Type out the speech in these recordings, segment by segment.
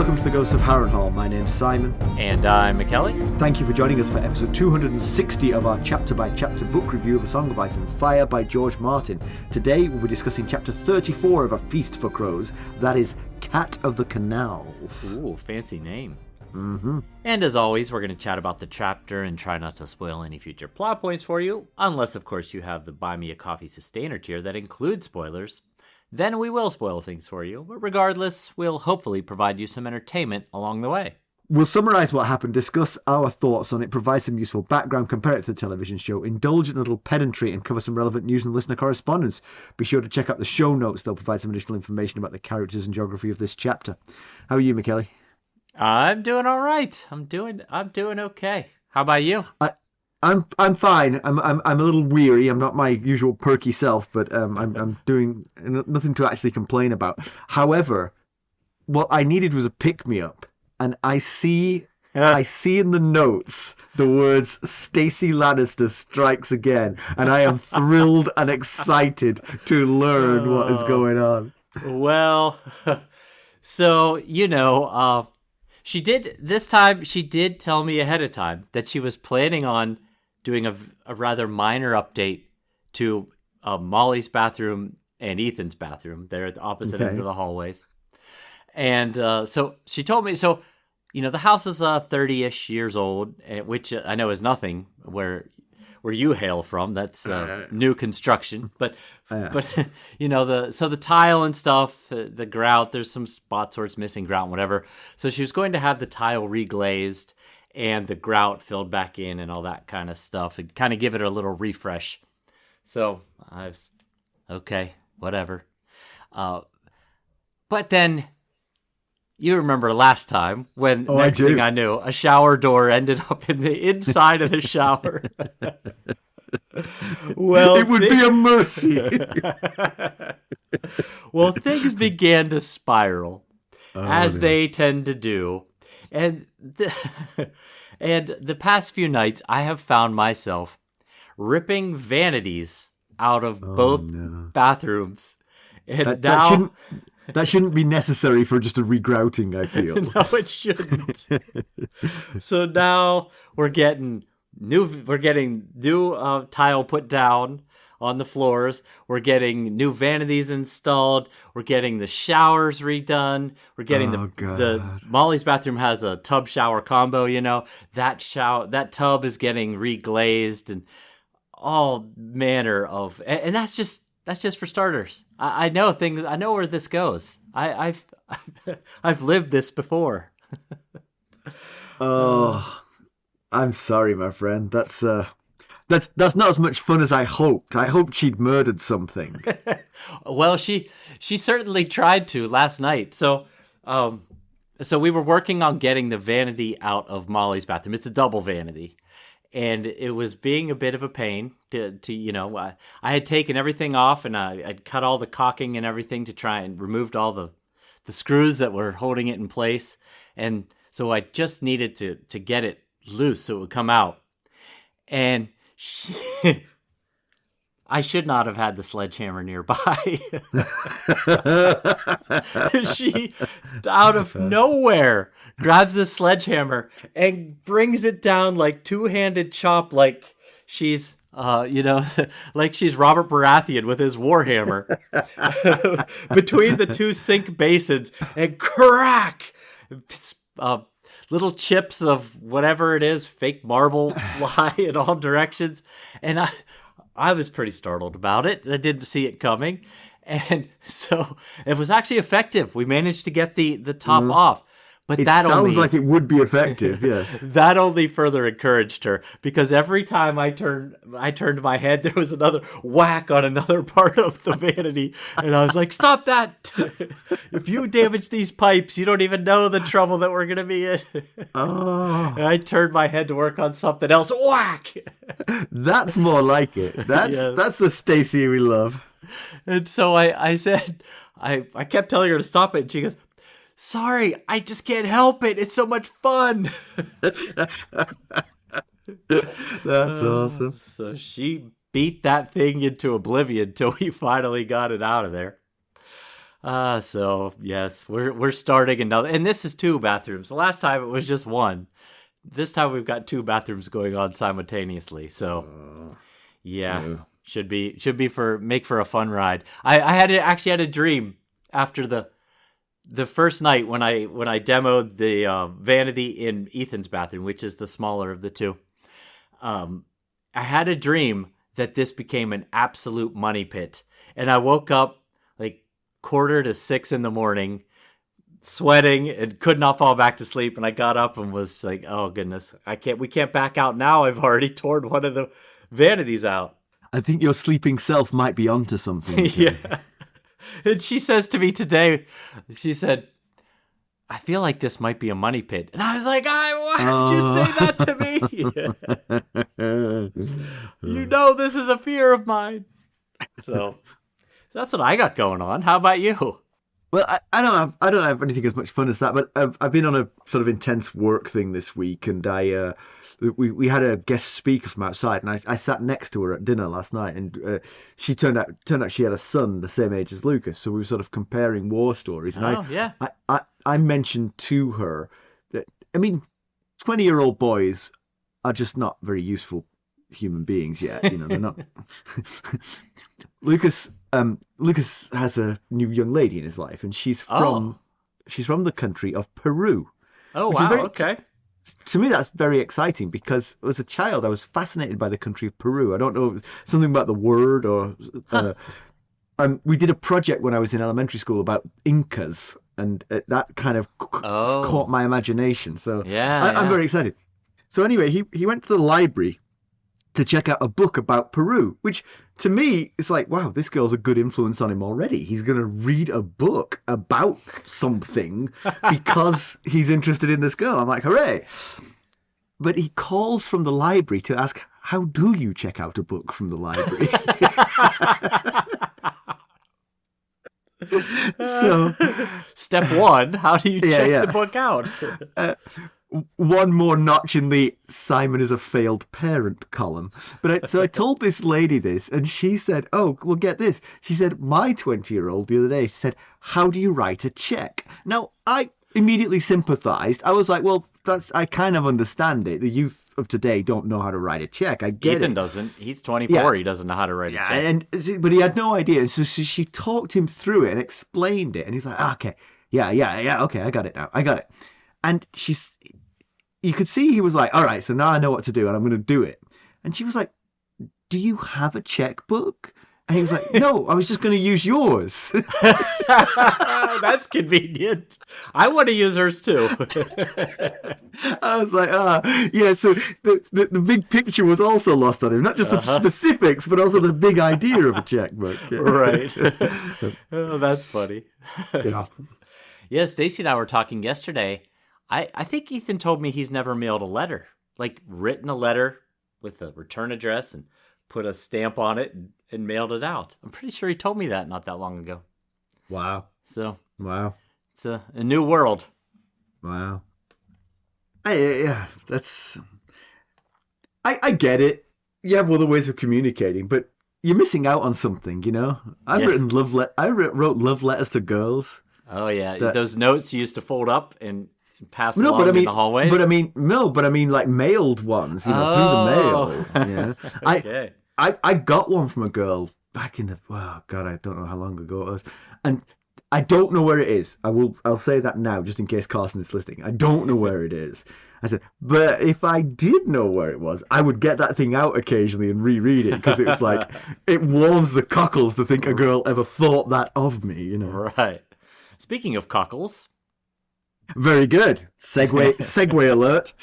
welcome to the Ghosts of Harrenhal. My name's Simon. And I'm Mackelly. Thank you for joining us for episode 260 of our chapter-by-chapter book review of A Song of Ice and Fire by George Martin. Today we'll be discussing chapter 34 of A Feast for Crows, that is Cat of the Canals. Ooh, fancy name. Mm-hmm. And as always, we're going to chat about the chapter and try not to spoil any future plot points for you, unless, of course, you have the Buy Me a Coffee Sustainer tier that includes spoilers. Then we will spoil things for you, but regardless, we'll hopefully provide you some entertainment along the way. We'll summarise what happened, discuss our thoughts on it, provide some useful background, compare it to the television show, indulge in a little pedantry, and cover some relevant news and listener correspondence. Be sure to check out the show notes. They'll provide some additional information about the characters and geography of this chapter. How are you, Mackelly? I'm doing all right. I'm doing okay. How about you? I'm fine. I'm a little weary. I'm not my usual perky self, but I'm doing nothing to actually complain about. However, what I needed was a pick me up, and I see in the notes the words "Stacey Lannister strikes again," and I am thrilled and excited to learn what is going on. Well, so she did tell me ahead of time that she was planning on doing a rather minor update to Molly's bathroom and Ethan's bathroom. They're at the opposite ends of the hallways. And so she told me, the house is 30-ish years old, which I know is nothing where you hail from. That's new construction. But the tile and stuff, the grout, there's some spots where it's missing grout and whatever. So she was going to have the tile reglazed and the grout filled back in and all that kind of stuff and kind of give it a little refresh. So okay, whatever. But then you remember last time when next thing I knew, a shower door ended up in the inside of the shower. Well, it would be a mercy. Well, things began to spiral, as they tend to do. And the past few nights, I have found myself ripping vanities out of both bathrooms. And that shouldn't be necessary for just a regrouting, I feel. No, it shouldn't. So now we're getting new tile put down on the floors. We're getting new vanities installed. We're getting the showers redone. We're getting the Molly's bathroom has a tub shower combo. That tub is getting reglazed and all manner of. And that's just for starters. I know things. I know where this goes. I've lived this before. Oh, I'm sorry, my friend. That's not as much fun as I hoped. I hoped she'd murdered something. Well, she certainly tried to last night. So we were working on getting the vanity out of Molly's bathroom. It's a double vanity, and it was being a bit of a pain I had taken everything off and I'd cut all the caulking and everything to try and removed all the screws that were holding it in place, and so I just needed to get it loose so it would come out. And I should not have had the sledgehammer nearby. She, out of nowhere, grabs the sledgehammer and brings it down like two-handed chop, like she's, like she's Robert Baratheon with his warhammer between the two sink basins, and crack! Little chips of whatever it is, fake marble, fly in all directions. And I was pretty startled about it. I didn't see it coming. And so it was actually effective. We managed to get the top off. But it sounds like it would be effective, yes. That only further encouraged her, because every time I turned my head, there was another whack on another part of the vanity. And I was like, stop that! If you damage these pipes, you don't even know the trouble that we're going to be in. Oh. And I turned my head to work on something else. Whack! That's more like it. That's the Stacey we love. And so I said, I kept telling her to stop it, and she goes, sorry, I just can't help it. It's so much fun. That's awesome. So she beat that thing into oblivion till we finally got it out of there. So yes, we're starting another, and this is 2 bathrooms. The last time it was just 1. This time we've got 2 bathrooms going on simultaneously. So yeah, should be make for a fun ride. I actually had a dream after the first night when I demoed the vanity in Ethan's bathroom, which is the smaller of the 2. I had a dream that this became an absolute money pit, and I woke up like 5:45 in the morning, sweating and could not fall back to sleep. And I got up and was like, "Oh goodness, we can't back out now. I've already torn one of the vanities out." I think your sleeping self might be onto something. Yeah. And she says to me today, she said, "I feel like this might be a money pit." And I was like, why did you say that to me? You know this is a fear of mine. So that's what I got going on. How about you? Well, I don't have anything as much fun as that, but I've been on a sort of intense work thing this week, and we had a guest speaker from outside, and I sat next to her at dinner last night, and she turned out she had a son the same age as Lucas, so we were sort of comparing war stories, and I mentioned to her that 20-year-old boys are just not very useful human beings yet. They're not. Lucas has a new young lady in his life, and she's from the country of Peru. Oh wow! Okay. To me, that's very exciting because as a child, I was fascinated by the country of Peru. I don't know, something about the word or. We did a project when I was in elementary school about Incas, and that kind of caught my imagination. So I'm very excited. So anyway, he went to the library to check out a book about Peru, which to me is like, wow, this girl's a good influence on him already. He's going to read a book about something because he's interested in this girl. I'm like, hooray. But he calls from the library to ask, how do you check out a book from the library? So, step 1, how do you check the book out? One more notch in the Simon is a failed parent column. But so I told this lady this, and she said, oh, well, get this. She said, my 20-year-old the other day said, how do you write a check? Now, I immediately sympathized. I was like, well, I kind of understand it. The youth of today don't know how to write a check. I get Ethan it. doesn't. He's 24. Yeah. He doesn't know how to write a check. But he had no idea. So she talked him through it and explained it. And he's like, okay, yeah, okay, I got it now. I got it. And you could see he was like, all right, so now I know what to do and I'm going to do it. And she was like, do you have a checkbook? And he was like, no, I was just going to use yours. That's convenient. I want to use hers too. I was like, yeah, so the big picture was also lost on him. Not just the specifics, but also the big idea of a checkbook. Right. Oh, that's funny. Yeah. Yeah, Stacy and I were talking yesterday. I think Ethan told me he's never mailed a letter, like written a letter with a return address and put a stamp on it and mailed it out. I'm pretty sure he told me that not that long ago. Wow. So wow, it's a new world. Wow. I get it. You have other ways of communicating, but you're missing out on something. I wrote love letters to girls. Oh yeah, those notes you used to fold up and pass along in the hallways. But I mean like mailed ones, through the mail. Yeah. Okay. I got one from a girl back in I don't know how long ago it was, and I don't know where it is. I'll say that now just in case Carson is listening. I don't know where it is. I said, but if I did know where it was, I would get that thing out occasionally and reread it because it was like it warms the cockles to think a girl ever thought that of me. Right. Speaking of cockles. Very good. Segue alert.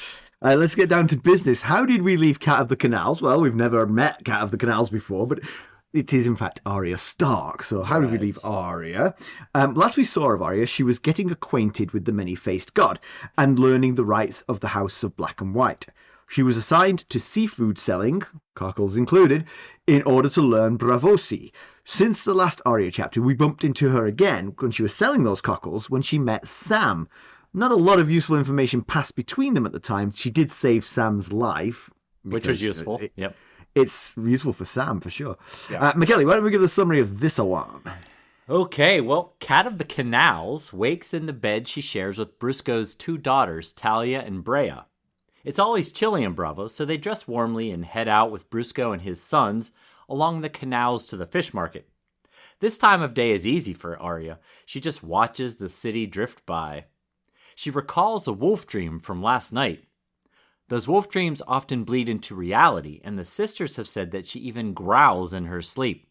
Let's get down to business. How did we leave Cat of the Canals? Well, we've never met Cat of the Canals before, but it is in fact Arya Stark. So how did we leave Arya? Last we saw of Arya, she was getting acquainted with the many-faced god and learning the rights of the House of Black and White. She was assigned to seafood selling, cockles included, in order to learn Braavosi. Since the last Arya chapter, we bumped into her again when she was selling those cockles when she met Sam. Not a lot of useful information passed between them at the time. She did save Sam's life. Which was useful. It's useful for Sam, for sure. Yeah. Mackelly, why don't we give the summary of this one? Okay, well, Cat of the Canals wakes in the bed she shares with Brusco's two daughters, Talia and Brea. It's always chilly in Braavos, so they dress warmly and head out with Brusco and his sons along the canals to the fish market. This time of day is easy for Arya. She just watches the city drift by. She recalls a wolf dream from last night. Those wolf dreams often bleed into reality, and the sisters have said that she even growls in her sleep.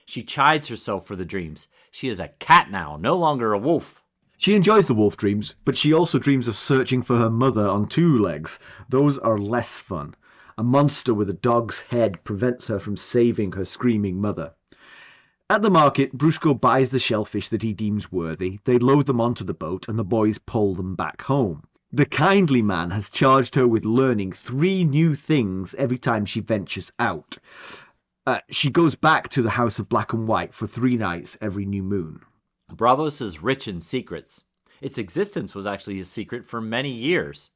She chides herself for the dreams. She is a cat now, no longer a wolf. She enjoys the wolf dreams, but she also dreams of searching for her mother on two legs. Those are less fun. A monster with a dog's head prevents her from saving her screaming mother. At the market, Brusco buys the shellfish that he deems worthy. They load them onto the boat, and the boys pull them back home. The kindly man has charged her with learning 3 new things every time she ventures out. She goes back to the House of Black and White for 3 nights every new moon. Braavos is rich in secrets. Its existence was actually a secret for many years.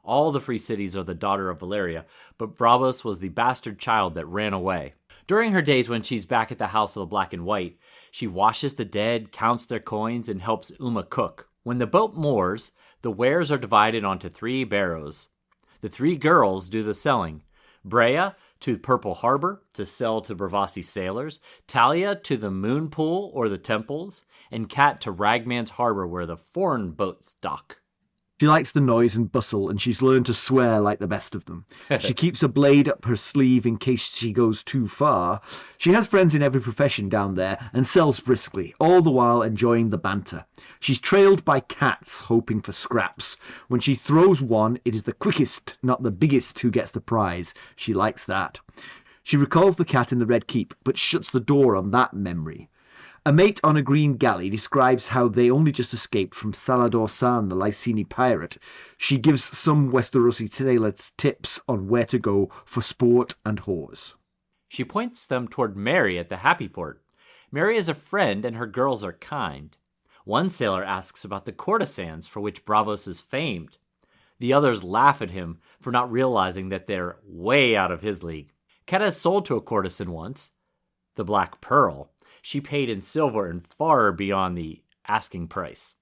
All the free cities are the daughter of Valeria, but Braavos was the bastard child that ran away. During her days when she's back at the House of the Black and White, she washes the dead, counts their coins, and helps Uma cook. When the boat moors, the wares are divided onto 3 barrows. The 3 girls do the selling. Brea to Purple Harbor to sell to Bravasi sailors, Talia to the Moon Pool or the temples, and Cat to Ragman's Harbor where the foreign boats dock. She likes the noise and bustle, and she's learned to swear like the best of them. She keeps a blade up her sleeve in case she goes too far. She has friends in every profession down there and sells briskly, all the while enjoying the banter. She's trailed by cats hoping for scraps. When she throws one, it is the quickest, not the biggest, who gets the prize. She likes that. She recalls the cat in the Red Keep, but shuts the door on that memory. A mate on a green galley describes how they only just escaped from Salador San, the Lysini pirate. She gives some Westerosi sailors tips on where to go for sport and whores. She points them toward Mary at the Happy Port. Mary is a friend and her girls are kind. One sailor asks about the courtesans for which Braavos is famed. The others laugh at him for not realizing that they're way out of his league. Cat has sold to a courtesan once, the Black Pearl. She paid in silver and far beyond the asking price.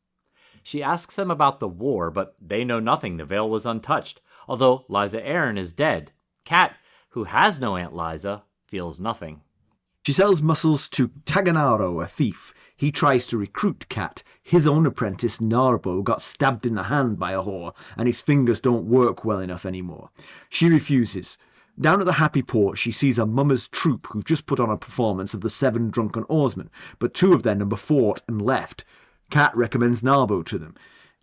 She asks them about the war, but they know nothing. The veil was untouched, although Liza Aaron is dead. Cat, who has no Aunt Liza, feels nothing. She sells mussels to Taganaro, a thief. He tries to recruit Cat. His own apprentice, Narbo, got stabbed in the hand by a whore, and his fingers don't work well enough anymore. She refuses. Down at the Happy Port, she sees a mummers troupe who've just put on a performance of the 7 Drunken Oarsmen, but 2 of their number fought and left. Cat recommends Narbo to them.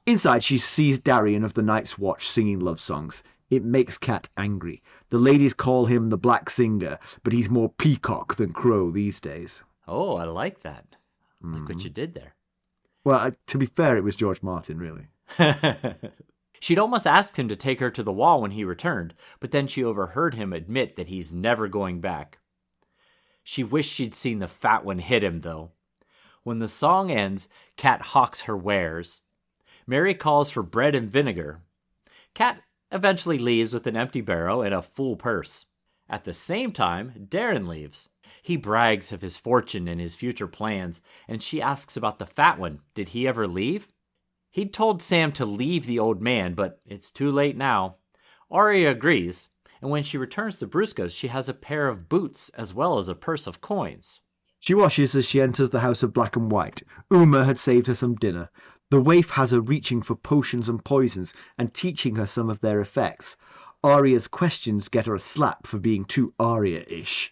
Inside, she sees Dareon of the Night's Watch singing love songs. It makes Cat angry. The ladies call him the Black Singer, but he's more peacock than crow these days. Oh, I like that. Look what you did there. Well, to be fair, it was George Martin, really. She'd almost asked him to take her to the wall when he returned, but then she overheard him admit that he's never going back. She wished she'd seen the fat one hit him, though. When the song ends, Cat hawks her wares. Mary calls for bread and vinegar. Cat eventually leaves with an empty barrow and a full purse. At the same time, Dareon leaves. He brags of his fortune and his future plans, and she asks about the fat one. Did he ever leave? He'd told Sam to leave the old man, but it's too late now. Arya agrees, and when she returns to Brusco's, she has a pair of boots as well as a purse of coins. She washes as she enters the House of Black and White. Uma had saved her some dinner. The waif has her reaching for potions and poisons and teaching her some of their effects. Arya's questions get her a slap for being too Arya-ish.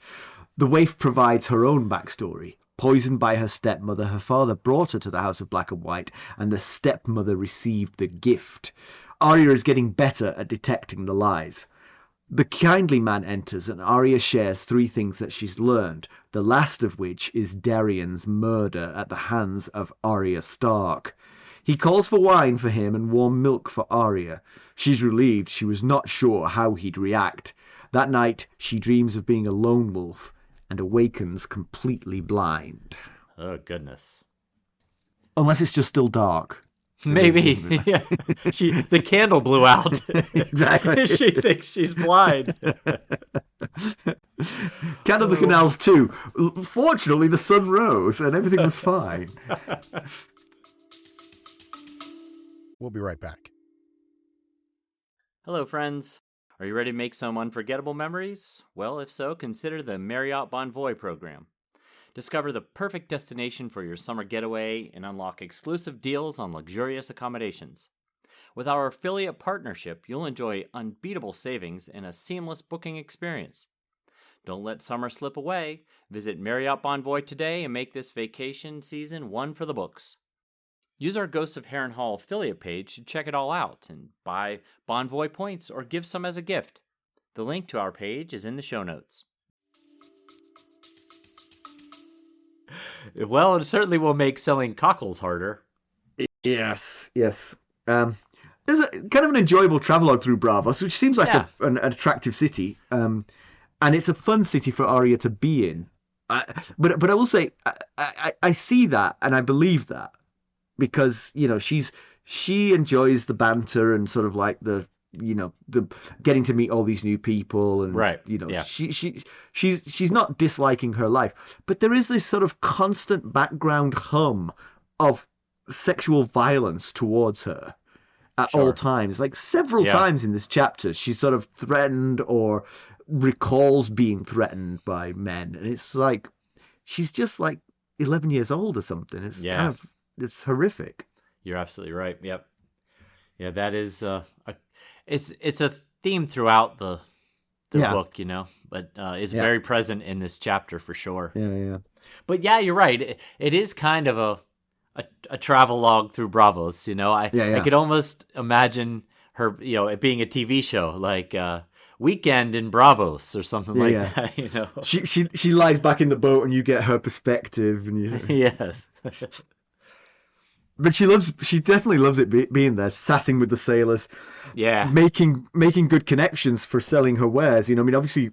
The waif provides her own backstory. Poisoned by her stepmother, her father brought her to the House of Black and White, and the stepmother received the gift. Arya is getting better at detecting the lies. The kindly man enters, and Arya shares 3 things that she's learned, the last of which is Dareon's murder at the hands of Arya Stark. He calls for wine for him and warm milk for Arya. She's relieved. She was not sure how he'd react. That night, she dreams of being a lone wolf and awakens completely blind. Oh, goodness. Unless it's just still dark. Maybe. Yeah. The candle blew out. Exactly. She thinks she's blind. Cat of the Canals 2. Fortunately, the sun rose and everything was fine. We'll be right back. Hello, friends. Are you ready to make some unforgettable memories? Well, if so, consider the Marriott Bonvoy program. Discover the perfect destination for your summer getaway and unlock exclusive deals on luxurious accommodations. With our affiliate partnership, you'll enjoy unbeatable savings and a seamless booking experience. Don't let summer slip away. Visit Marriott Bonvoy today and make this vacation season one for the books. Use our Ghosts of Harrenhal affiliate page to check it all out and buy Bonvoy points or give some as a gift. The link to our page is in the show notes. Well, it certainly will make selling cockles harder. Yes. There's a kind of an enjoyable travelogue through Braavos, which seems like an attractive city. And it's a fun city for Arya to be in. But I will say, I see that and I believe that. Because, she enjoys the banter and sort of like the getting to meet all these new people and right. She's not disliking her life, but there is this sort of constant background hum of sexual violence towards her at all times. Like several times in this chapter, she's sort of threatened or recalls being threatened by men, and it's like she's just like 11 years old or something. It's kind of it's horrific. You're absolutely right. Yep. Yeah, that is it's a theme throughout the book, but it's very present in this chapter for sure. Yeah. But yeah, you're right. It is kind of a travelogue through Braavos. I could almost imagine her, it being a TV show like Weekend in Braavos or something like that. She lies back in the boat and you get her perspective and yes. But she definitely loves it being there, sassing with the sailors. Yeah. Making good connections for selling her wares. Obviously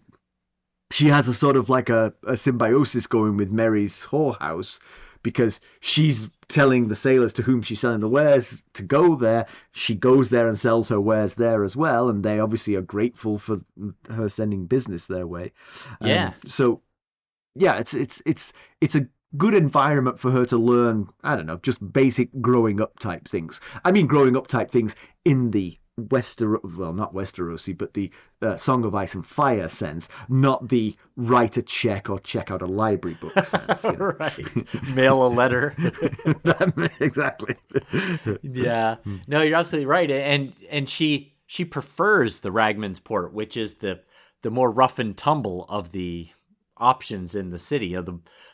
she has a sort of like a symbiosis going with Merry's whorehouse because she's telling the sailors to whom she's selling the wares to go there. She goes there and sells her wares there as well, and they obviously are grateful for her sending business their way. So yeah, it's a good environment for her to learn, I don't know, just basic growing up type things. I mean, growing up type things in the not Westerosi, but the Song of Ice and Fire sense, not the write a check or check out a library book sense. Right. Mail a letter. Exactly. Yeah. No, you're absolutely right. And she prefers the Ragman's Port, which is the more rough and tumble of the options in the city.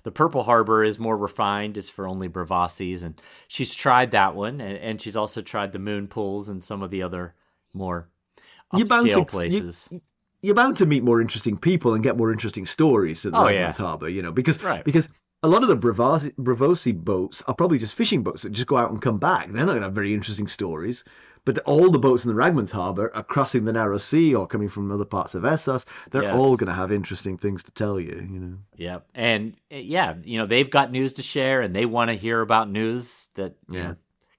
The Purple Harbor is more refined. It's for only Bravasis, and she's tried that one, and she's also tried the Moon Pools and some of the other more upscale places. You're bound to meet more interesting people and get more interesting stories at Ragman's Harbor, because a lot of the Bravosi boats are probably just fishing boats that just go out and come back. They're not going to have very interesting stories. But all the boats in the Ragman's Harbor are crossing the Narrow Sea or coming from other parts of Essos. They're all going to have interesting things to tell you, Yeah. And they've got news to share and they want to hear about news that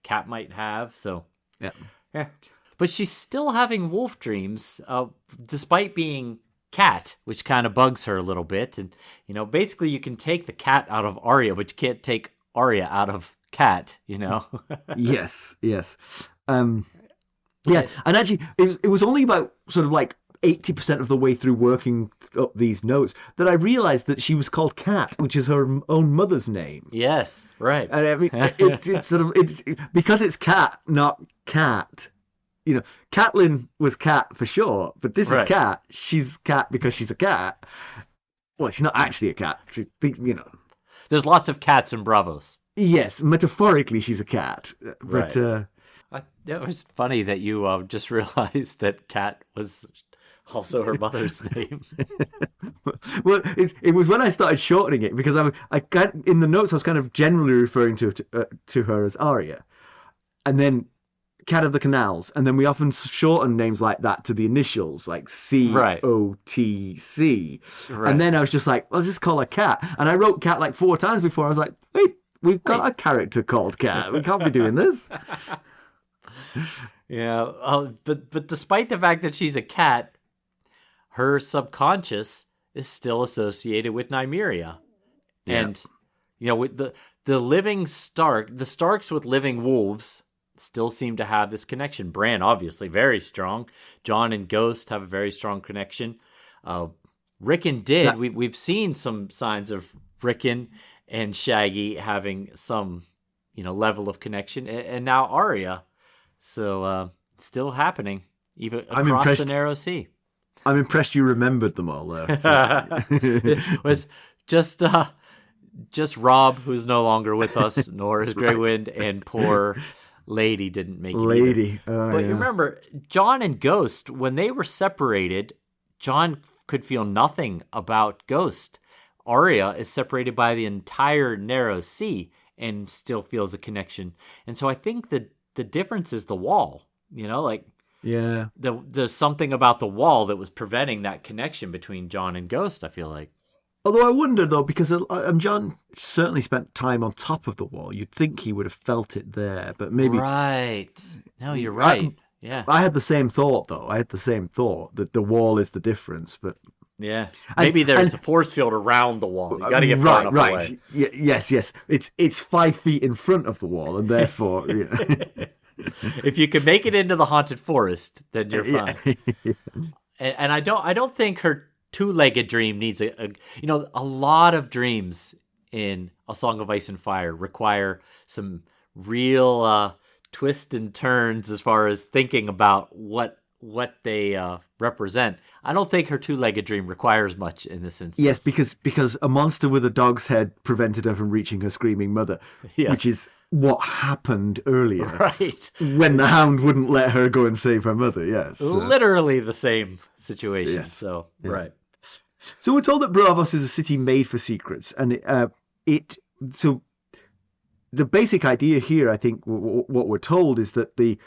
Cat might have. So, yeah. But she's still having wolf dreams, despite being Cat, which kind of bugs her a little bit. And, basically you can take the cat out of Arya, but you can't take Arya out of Cat, Yes. And actually, it was only about sort of like 80% of the way through working up these notes that I realized that she was called Cat, which is her own mother's name. Yes, right. And I mean, it's because it's Cat, not Cat. Catelyn was Cat for sure, but this is Cat. She's Cat because she's a cat. Well, she's not actually a cat. There's lots of cats in Braavos. Yes, metaphorically she's a cat, but. Right. It was funny that you just realized that Cat was also her mother's name. Well, it was when I started shortening it because I in the notes I was kind of generally referring to her as Arya, and then Cat of the Canals, and then we often shorten names like that to the initials, like COTC. Right. And then I was just like, I'll just call her Cat, and I wrote Cat like 4 times before. I was like, wait. We've got a character called Cat. We can't be doing this. Yeah, but despite the fact that she's a cat, her subconscious is still associated with Nymeria. Yeah. And, with the living Stark, the Starks with living wolves still seem to have this connection. Bran, obviously, very strong. Jon and Ghost have a very strong connection. Rickon did. We've seen some signs of Rickon and Shaggy having some, level of connection. And now Arya. So, still happening, even across the Narrow Sea. I'm impressed you remembered them all, though. It was just Rob, who's no longer with us, nor is Grey Wind, and poor Lady didn't make it either. But you remember, Jon and Ghost, when they were separated, Jon could feel nothing about Ghost. Arya is separated by the entire Narrow Sea and still feels a connection. And so I think that the difference is the wall, Yeah. There's something about the wall that was preventing that connection between Jon and Ghost, I feel like. Although I wonder, though, because Jon certainly spent time on top of the wall. You'd think he would have felt it there, but maybe... Right. No, you're right. Yeah. I had the same thought, though. I had the same thought, that the wall is the difference, but... Yeah. Maybe there's a force field around the wall. You got to get far enough away. Yes. It's 5 feet in front of the wall, and therefore... If you can make it into the haunted forest, then you're fine. Yeah. And I don't think her two-legged dream needs a lot of dreams in A Song of Ice and Fire require some real twists and turns as far as thinking about what they represent. I don't think her two-legged dream requires much in this instance. Yes, because a monster with a dog's head prevented her from reaching her screaming mother, which is what happened earlier. Right. When the Hound wouldn't let her go and save her mother, yes. Literally the same situation, yes. So, yeah. Right. So we're told that Braavos is a city made for secrets, and so the basic idea here, I think, what we're told is that the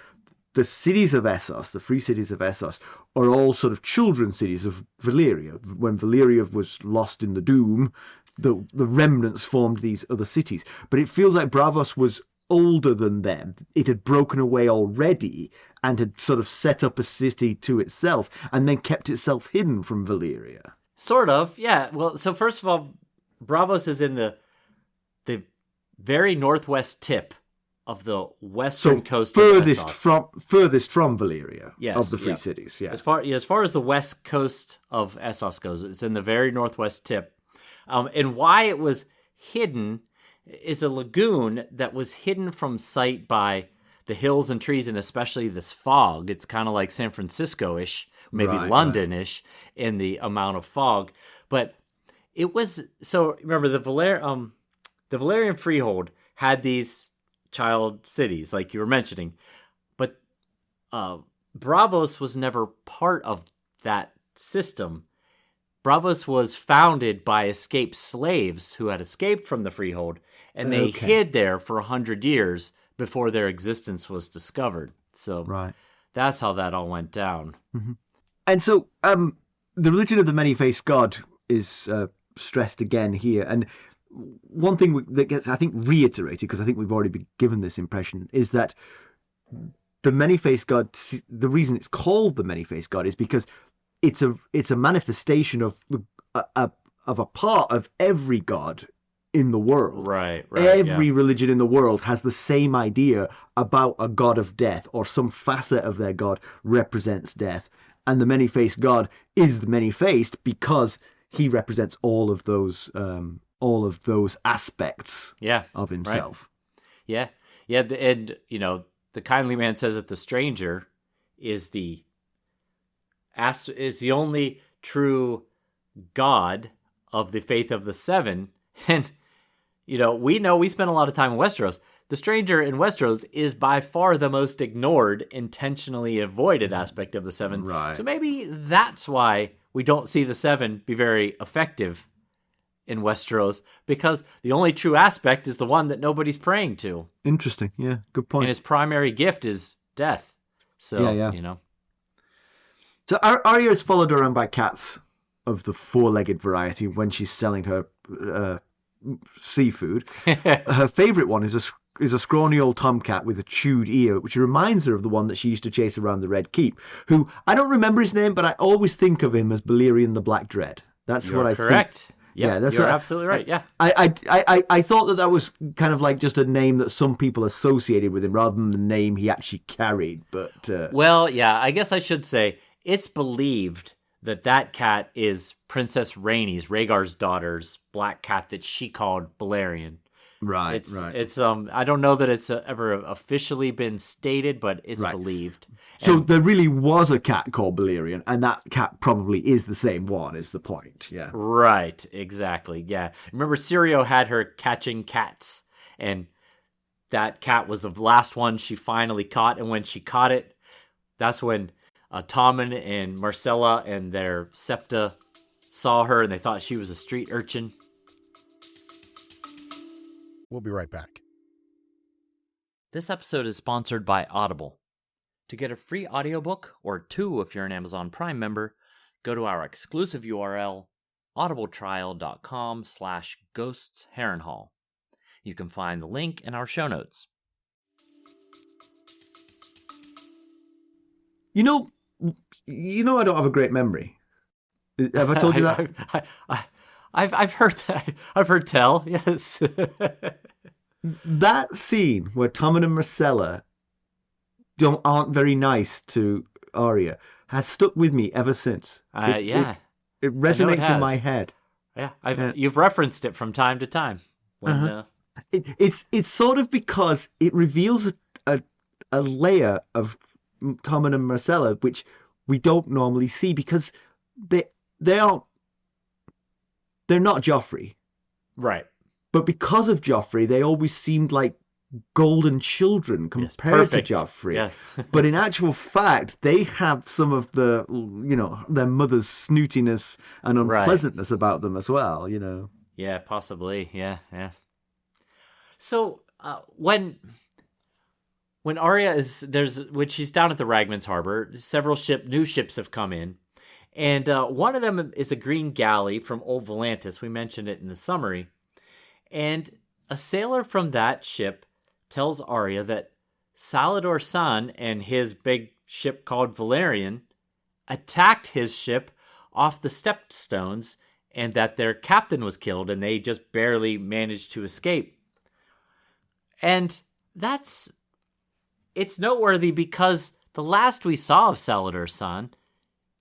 cities of Essos, the free cities of Essos, are all sort of children cities of Valyria. When Valyria was lost in the Doom, the remnants formed these other cities. But it feels like Braavos was older than them. It had broken away already and had sort of set up a city to itself and then kept itself hidden from Valyria. Sort of, yeah. Well, so first of all, Braavos is in the very northwest tip of the western coast furthest of Essos. Furthest from Valyria, yes, of the free cities. Yeah. As far as the west coast of Essos goes, it's in the very northwest tip. And why it was hidden is a lagoon that was hidden from sight by the hills and trees, and especially this fog. It's kind of like San Francisco-ish, maybe London-ish in the amount of fog. But it was... So, remember, the Valyrian Freehold had these child cities, like you were mentioning. But Braavos was never part of that system. Braavos was founded by escaped slaves who had escaped from the Freehold, and they hid there for 100 years before their existence was discovered. So that's how that all went down. Mm-hmm. And so the religion of the many-faced God is stressed again here. And one thing that gets, I think, reiterated, because I think we've already been given this impression, is that the many-faced God, the reason it's called the many-faced God is because it's a manifestation of a part of every god in the world. Right. Every religion in the world has the same idea about a god of death, or some facet of their god represents death. And the many-faced God is the many-faced because he represents all of those aspects of himself. Right. Yeah. And the kindly man says that the stranger is the only true God of the faith of the seven. And, we spend a lot of time in Westeros. The stranger in Westeros is by far the most ignored, intentionally avoided aspect of the seven. Right. So maybe that's why we don't see the seven be very effective in Westeros, because the only true aspect is the one that nobody's praying to. Interesting. Yeah, good point. And his primary gift is death. So, So Arya is followed around by cats of the four-legged variety when she's selling her seafood. Her favourite one is a scrawny old tomcat with a chewed ear, which reminds her of the one that she used to chase around the Red Keep, who, I don't remember his name, but I always think of him as Balerion the Black Dread. That's You're what I correct. think. Yep, That's you're absolutely right. Yeah. I thought that was kind of like just a name that some people associated with him rather than the name he actually carried. But Well, yeah, I guess I should say it's believed that cat is Princess Rhaenys, Rhaegar's daughter's black cat that she called Balerion. right. It's I don't know that it's ever officially been stated, but it's Right. believed. So there really was a cat called Balerion, and that cat probably is the same one, is the point. Yeah. Right, exactly. Yeah. Remember Syrio had her catching cats, and that cat was the last one she finally caught, and when she caught it, that's when Tommen and Marcella and their septa saw her and they thought she was a street urchin. We'll be right back. This episode is sponsored by Audible. To get a free audiobook, or 2 if you're an Amazon Prime member, go to our exclusive URL, audibletrial.com/ghostsharrenhal. You can find the link in our show notes. You know, I don't have a great memory. Have I told you that? I've heard that. I've heard tell. Yes. That scene where Tommen and Marcella aren't very nice to Arya has stuck with me ever since. Yeah. It resonates in my has. head. Yeah, you've referenced it from time to time. When, It's sort of because it reveals a layer of Tommen and Marcella which we don't normally see, because they're not Joffrey. Right. But because of Joffrey, they always seemed like golden children compared to Joffrey. Yes. But in actual fact, they have some of the, their mother's snootiness and unpleasantness about them as well, Yeah, possibly. Yeah. So when Arya when she's down at the Ragman's Harbor, several new ships have come in, and one of them is a green galley from Old Volantis. We mentioned it in the summary, and a sailor from that ship tells Arya that Salador San and his big ship called Valerian attacked his ship off the Stepstones, and that their captain was killed, and they just barely managed to escape. And it's noteworthy because the last we saw of Salador San,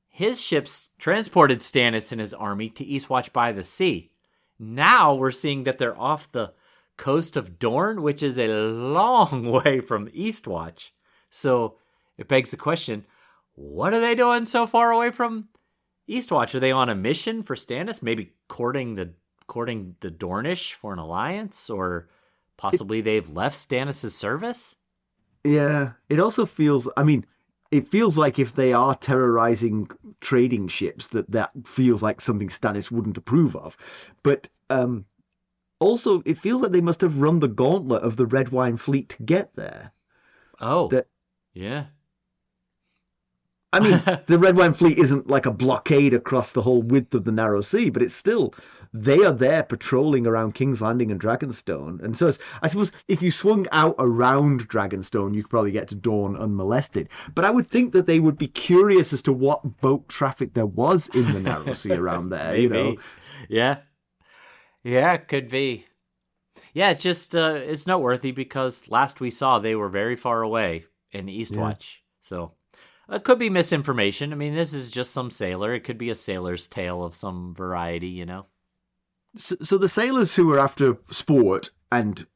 his ships transported Stannis and his army to Eastwatch by the Sea. Now we're seeing that they're off the coast of Dorne, which is a long way from Eastwatch. So it begs the question, what are they doing so far away from Eastwatch? Are they on a mission for Stannis? Maybe courting the Dornish for an alliance? Or possibly they've left Stannis' service? Yeah, it also feels, it feels like if they are terrorizing trading ships, that feels like something Stannis wouldn't approve of. But also, it feels like they must have run the gauntlet of the Red Wine fleet to get there. Oh, yeah. The Red Wine fleet isn't like a blockade across the whole width of the Narrow Sea, but it's still, they are there patrolling around King's Landing and Dragonstone. And so I suppose if you swung out around Dragonstone, you could probably get to Dorne unmolested. But I would think that they would be curious as to what boat traffic there was in the Narrow Sea around there. Maybe. Yeah, it could be. Yeah, it's just, it's noteworthy because last we saw they were very far away in Eastwatch. Yeah. So it could be misinformation. This is just some sailor. It could be a sailor's tale of some variety, So the sailors who were after sport, and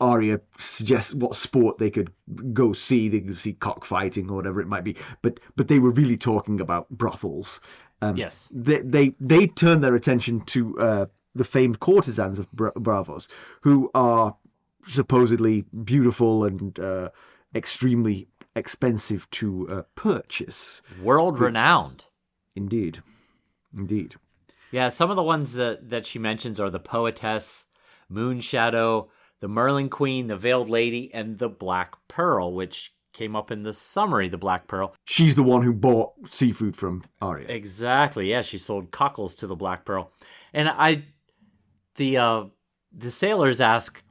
Arya suggests what sport they could go see. They could see cockfighting or whatever it might be. But they were really talking about brothels. Yes. They turned their attention to the famed courtesans of Braavos, who are supposedly beautiful and extremely expensive to purchase. World renowned. Indeed. Yeah, some of the ones that she mentions are the Poetess, Moonshadow, the Merlin Queen, the Veiled Lady, and the Black Pearl, which came up in the summary, the Black Pearl. She's the one who bought seafood from Arya. Exactly, yeah, she sold cockles to the Black Pearl. And the sailors ask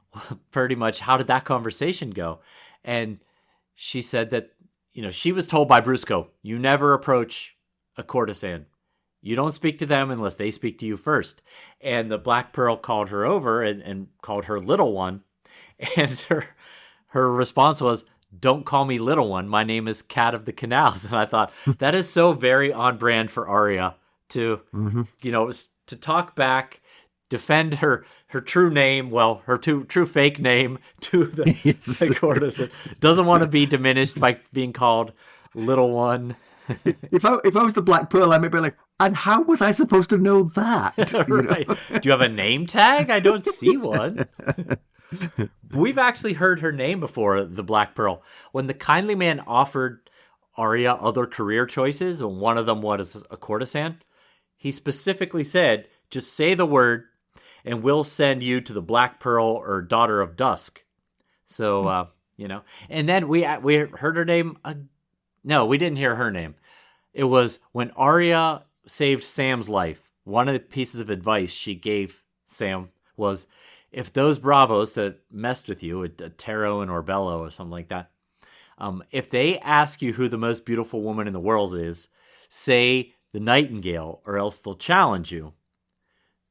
pretty much, how did that conversation go? And she said that, she was told by Brusco, you never approach a courtesan. You don't speak to them unless they speak to you first. And the Black Pearl called her over and called her little one. And her response was, don't call me little one. My name is Cat of the Canals. And I thought, that is so very on brand for Arya to, to talk back, defend her true name, well, her true fake name to the courtesan. Doesn't want to be diminished by being called little one. If I was the Black Pearl, I might be like, and how was I supposed to know that? Right. Do you have a name tag? I don't see one. We've actually heard her name before, the Black Pearl. When the kindly man offered Arya other career choices, and one of them was a courtesan, he specifically said, just say the word, and we'll send you to the Black Pearl or Daughter of Dusk. So, And then we heard her name. No, we didn't hear her name. It was when Arya saved Sam's life. One of the pieces of advice she gave Sam was, if those Braavos that messed with you, a Taro and Orbello or something like that, if they ask you who the most beautiful woman in the world is, say the Nightingale, or else they'll challenge you.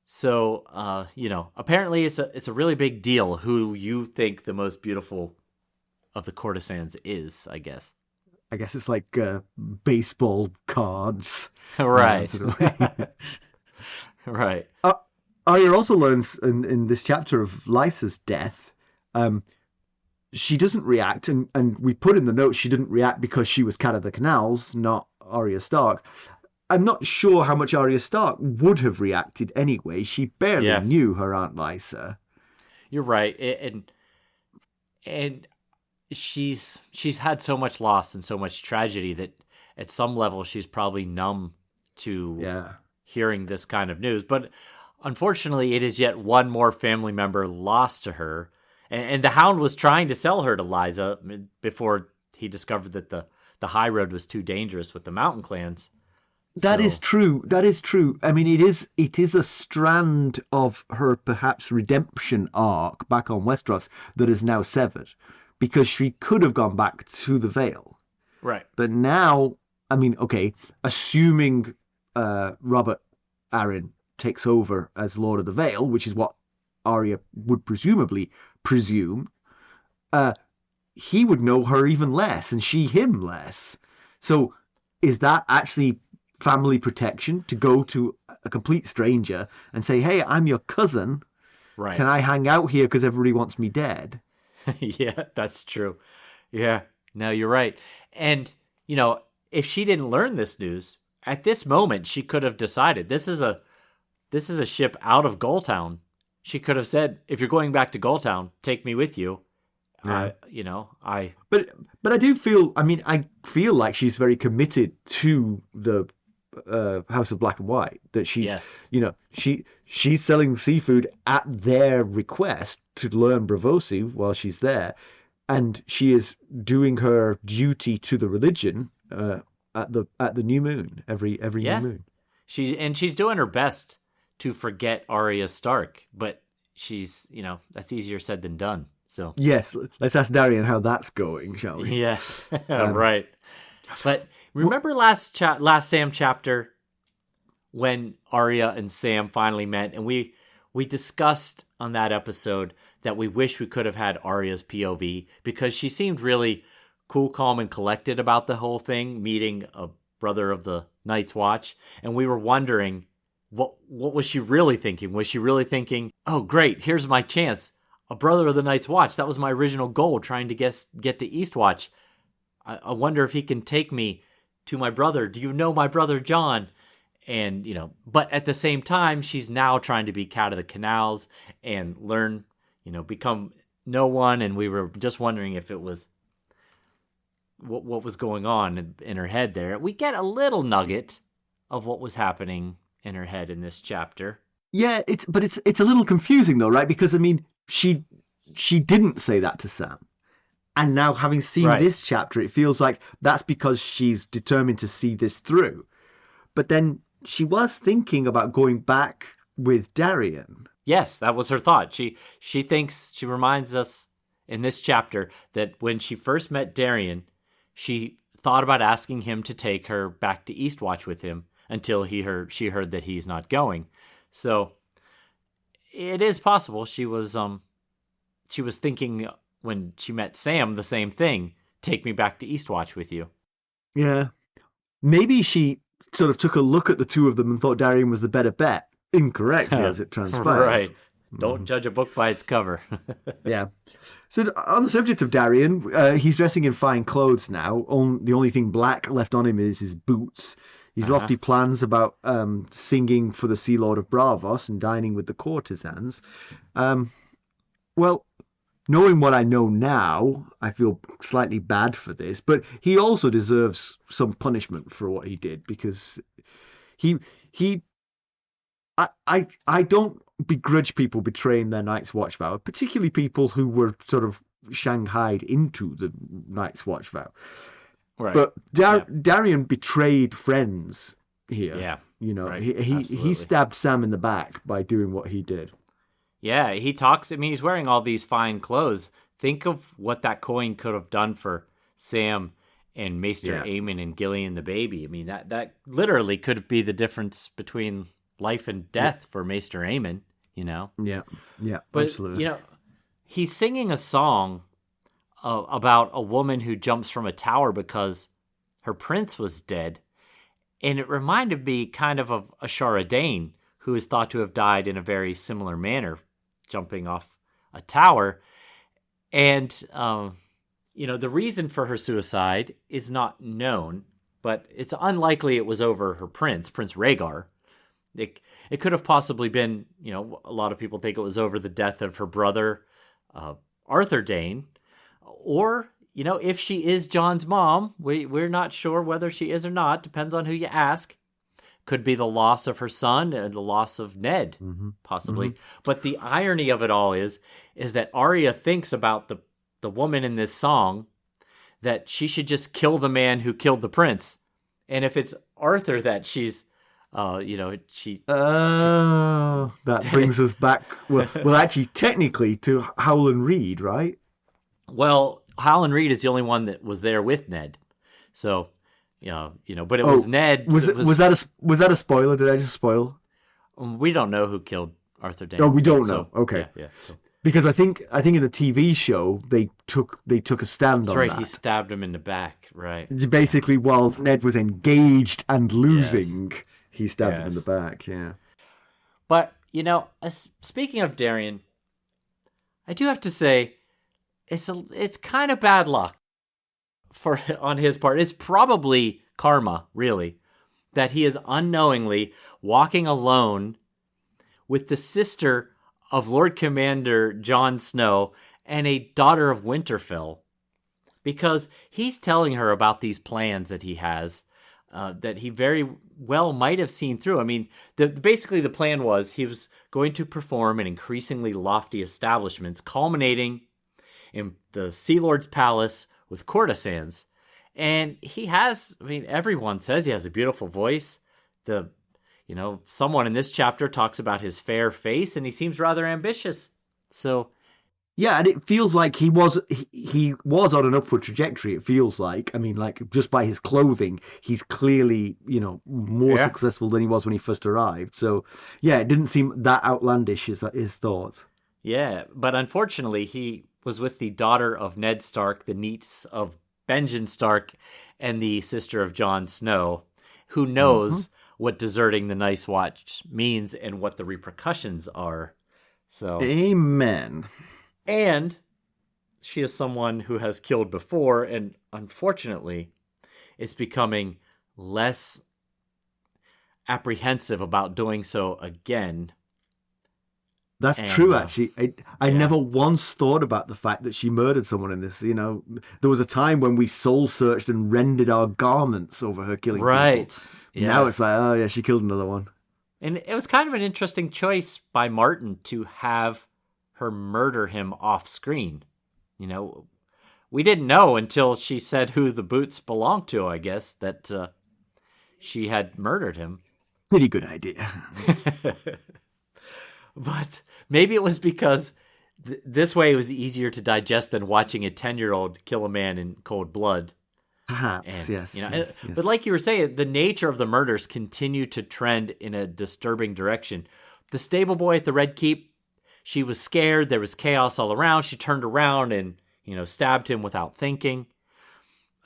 So, apparently it's a really big deal who you think the most beautiful of the courtesans is, I guess. I guess it's like baseball cards. Right. Right. Arya also learns in this chapter of Lysa's death, she doesn't react, and we put in the notes she didn't react because she was Cat of the Canals, not Arya Stark. I'm not sure how much Arya Stark would have reacted anyway. She barely knew her Aunt Lysa. You're right, and she's had so much loss and so much tragedy that at some level she's probably numb to hearing this kind of news. But unfortunately, it is yet one more family member lost to her. And the Hound was trying to sell her to Lysa before he discovered that the high road was too dangerous with the mountain clans. That is true. That is true. I mean, it is a strand of her perhaps redemption arc back on Westeros that is now severed, because she could have gone back to the Vale. Right. But now, I mean, okay, assuming Robert Arryn takes over as Lord of the Vale, which is what Arya would presumably presume, he would know her even less, and she him less. So is that actually family protection, to go to a complete stranger and say, hey, I'm your cousin. Right. Can I hang out here because everybody wants me dead? Yeah, that's true. Yeah, no, you're right. And, if she didn't learn this news, at this moment, she could have decided, this is a ship out of Gulltown. She could have said, if you're going back to Gulltown, take me with you. Yeah. But I do feel, I feel like she's very committed to the House of Black and White, that she's, she's selling seafood at their request to learn Braavosi while she's there, and she is doing her duty to the religion at the new moon every new moon. She's doing her best to forget Arya Stark, but she's that's easier said than done. So yes, let's ask Dareon how that's going, shall we? Yeah, right. But remember last Sam chapter when Arya and Sam finally met, and we discussed on that episode that we wish we could have had Arya's POV, because she seemed really cool, calm, and collected about the whole thing, meeting a brother of the Night's Watch, and we were wondering what was she really thinking? Was she really thinking, oh great, here's my chance, a brother of the Night's Watch, that was my original goal, trying to get to Eastwatch. I wonder if he can take me to my brother. Do you know my brother John? And, but at the same time, she's now trying to be Cat of the Canals and learn, become no one. And we were just wondering if it was what was going on in her head there. We get a little nugget of what was happening in her head in this chapter. Yeah, it's a little confusing though, right? Because she didn't say that to Sam. And now, having seen this chapter, it feels like that's because she's determined to see this through. But then she was thinking about going back with Dareon. Yes, that was her thought. She reminds us in this chapter that when she first met Dareon, she thought about asking him to take her back to Eastwatch with him until she heard that he's not going. So it is possible she was thinking when she met Sam the same thing. Take me back to Eastwatch with you. Yeah. Maybe she sort of took a look at the two of them and thought Dareon was the better bet. Incorrectly, as it transpires. Right. Don't judge a book by its cover. Yeah. So on the subject of Dareon, he's dressing in fine clothes now. The only thing black left on him is his boots. His lofty plans about singing for the Sea Lord of Braavos and dining with the courtesans. Well, knowing what I know now, I feel slightly bad for this, but he also deserves some punishment for what he did, because I don't begrudge people betraying their Night's Watch vow, particularly people who were sort of shanghaied into the Night's Watch vow. Right. But Dareon betrayed friends here. Yeah. Right. He stabbed Sam in the back by doing what he did. Yeah, he talks. I mean, he's wearing all these fine clothes. Think of what that coin could have done for Sam and Maester Aemon and Gillian the baby. I mean, that literally could be the difference between life and death for Maester Aemon, Yeah, but, absolutely. He's singing a song about a woman who jumps from a tower because her prince was dead. And it reminded me kind of Ashara Dane, who is thought to have died in a very similar manner, jumping off a tower. And, the reason for her suicide is not known, but it's unlikely it was over her Prince Rhaegar. It could have possibly been, a lot of people think it was over the death of her brother, Arthur Dane. Or, if she is Jon's mom, we're not sure whether she is or not. Depends on who you ask. Could be the loss of her son and the loss of Ned, possibly. Mm-hmm. But the irony of it all is that Arya thinks about the woman in this song, that she should just kill the man who killed the prince. And if it's Arthur that she's, that brings us back. Well, actually, technically, to Howland Reed, right? Well, Howland Reed is the only one that was there with Ned, so but it was Ned. Was that a spoiler? Did I just spoil? We don't know who killed Arthur Dane. Oh, we don't know. Okay. Yeah. So. Because I think in the TV show they took a stand on that. That's right. He stabbed him in the back. Right. Basically, while Ned was engaged and losing, he stabbed him in the back. Yeah. But speaking of Dareon, I do have to say, it's kind of bad luck on his part. It's probably karma, really, that he is unknowingly walking alone with the sister of Lord Commander Jon Snow and a daughter of Winterfell, because he's telling her about these plans that he has, that he very well might have seen through. I mean, basically the plan was he was going to perform in increasingly lofty establishments, culminating in the Sea Lord's palace with courtesans. And he has, everyone says he has a beautiful voice. Someone in this chapter talks about his fair face, and he seems rather ambitious. So, yeah, and it feels like he was on an upward trajectory. It feels like, just by his clothing, he's clearly, more successful than he was when he first arrived. So, yeah, it didn't seem that outlandish as his thoughts. Yeah, but unfortunately, he was with the daughter of Ned Stark, the niece of Benjen Stark, and the sister of Jon Snow, who knows what deserting the Night's Watch means and what the repercussions are. So, amen. And she is someone who has killed before, and unfortunately, is becoming less apprehensive about doing so again. That's true, actually. I never once thought about the fact that she murdered someone in this. There was a time when we soul searched and rended our garments over her killing people. Yes. Now it's like, oh yeah, she killed another one. And it was kind of an interesting choice by Martin to have her murder him off screen. We didn't know until she said who the boots belonged to, I guess, that she had murdered him. Pretty good idea. But maybe it was because this way it was easier to digest than watching a 10-year-old kill a man in cold blood. Perhaps, And, yes, you know, yes. But like you were saying, the nature of the murders continue to trend in a disturbing direction. The stable boy at the Red Keep, she was scared. There was chaos all around. She turned around and, stabbed him without thinking.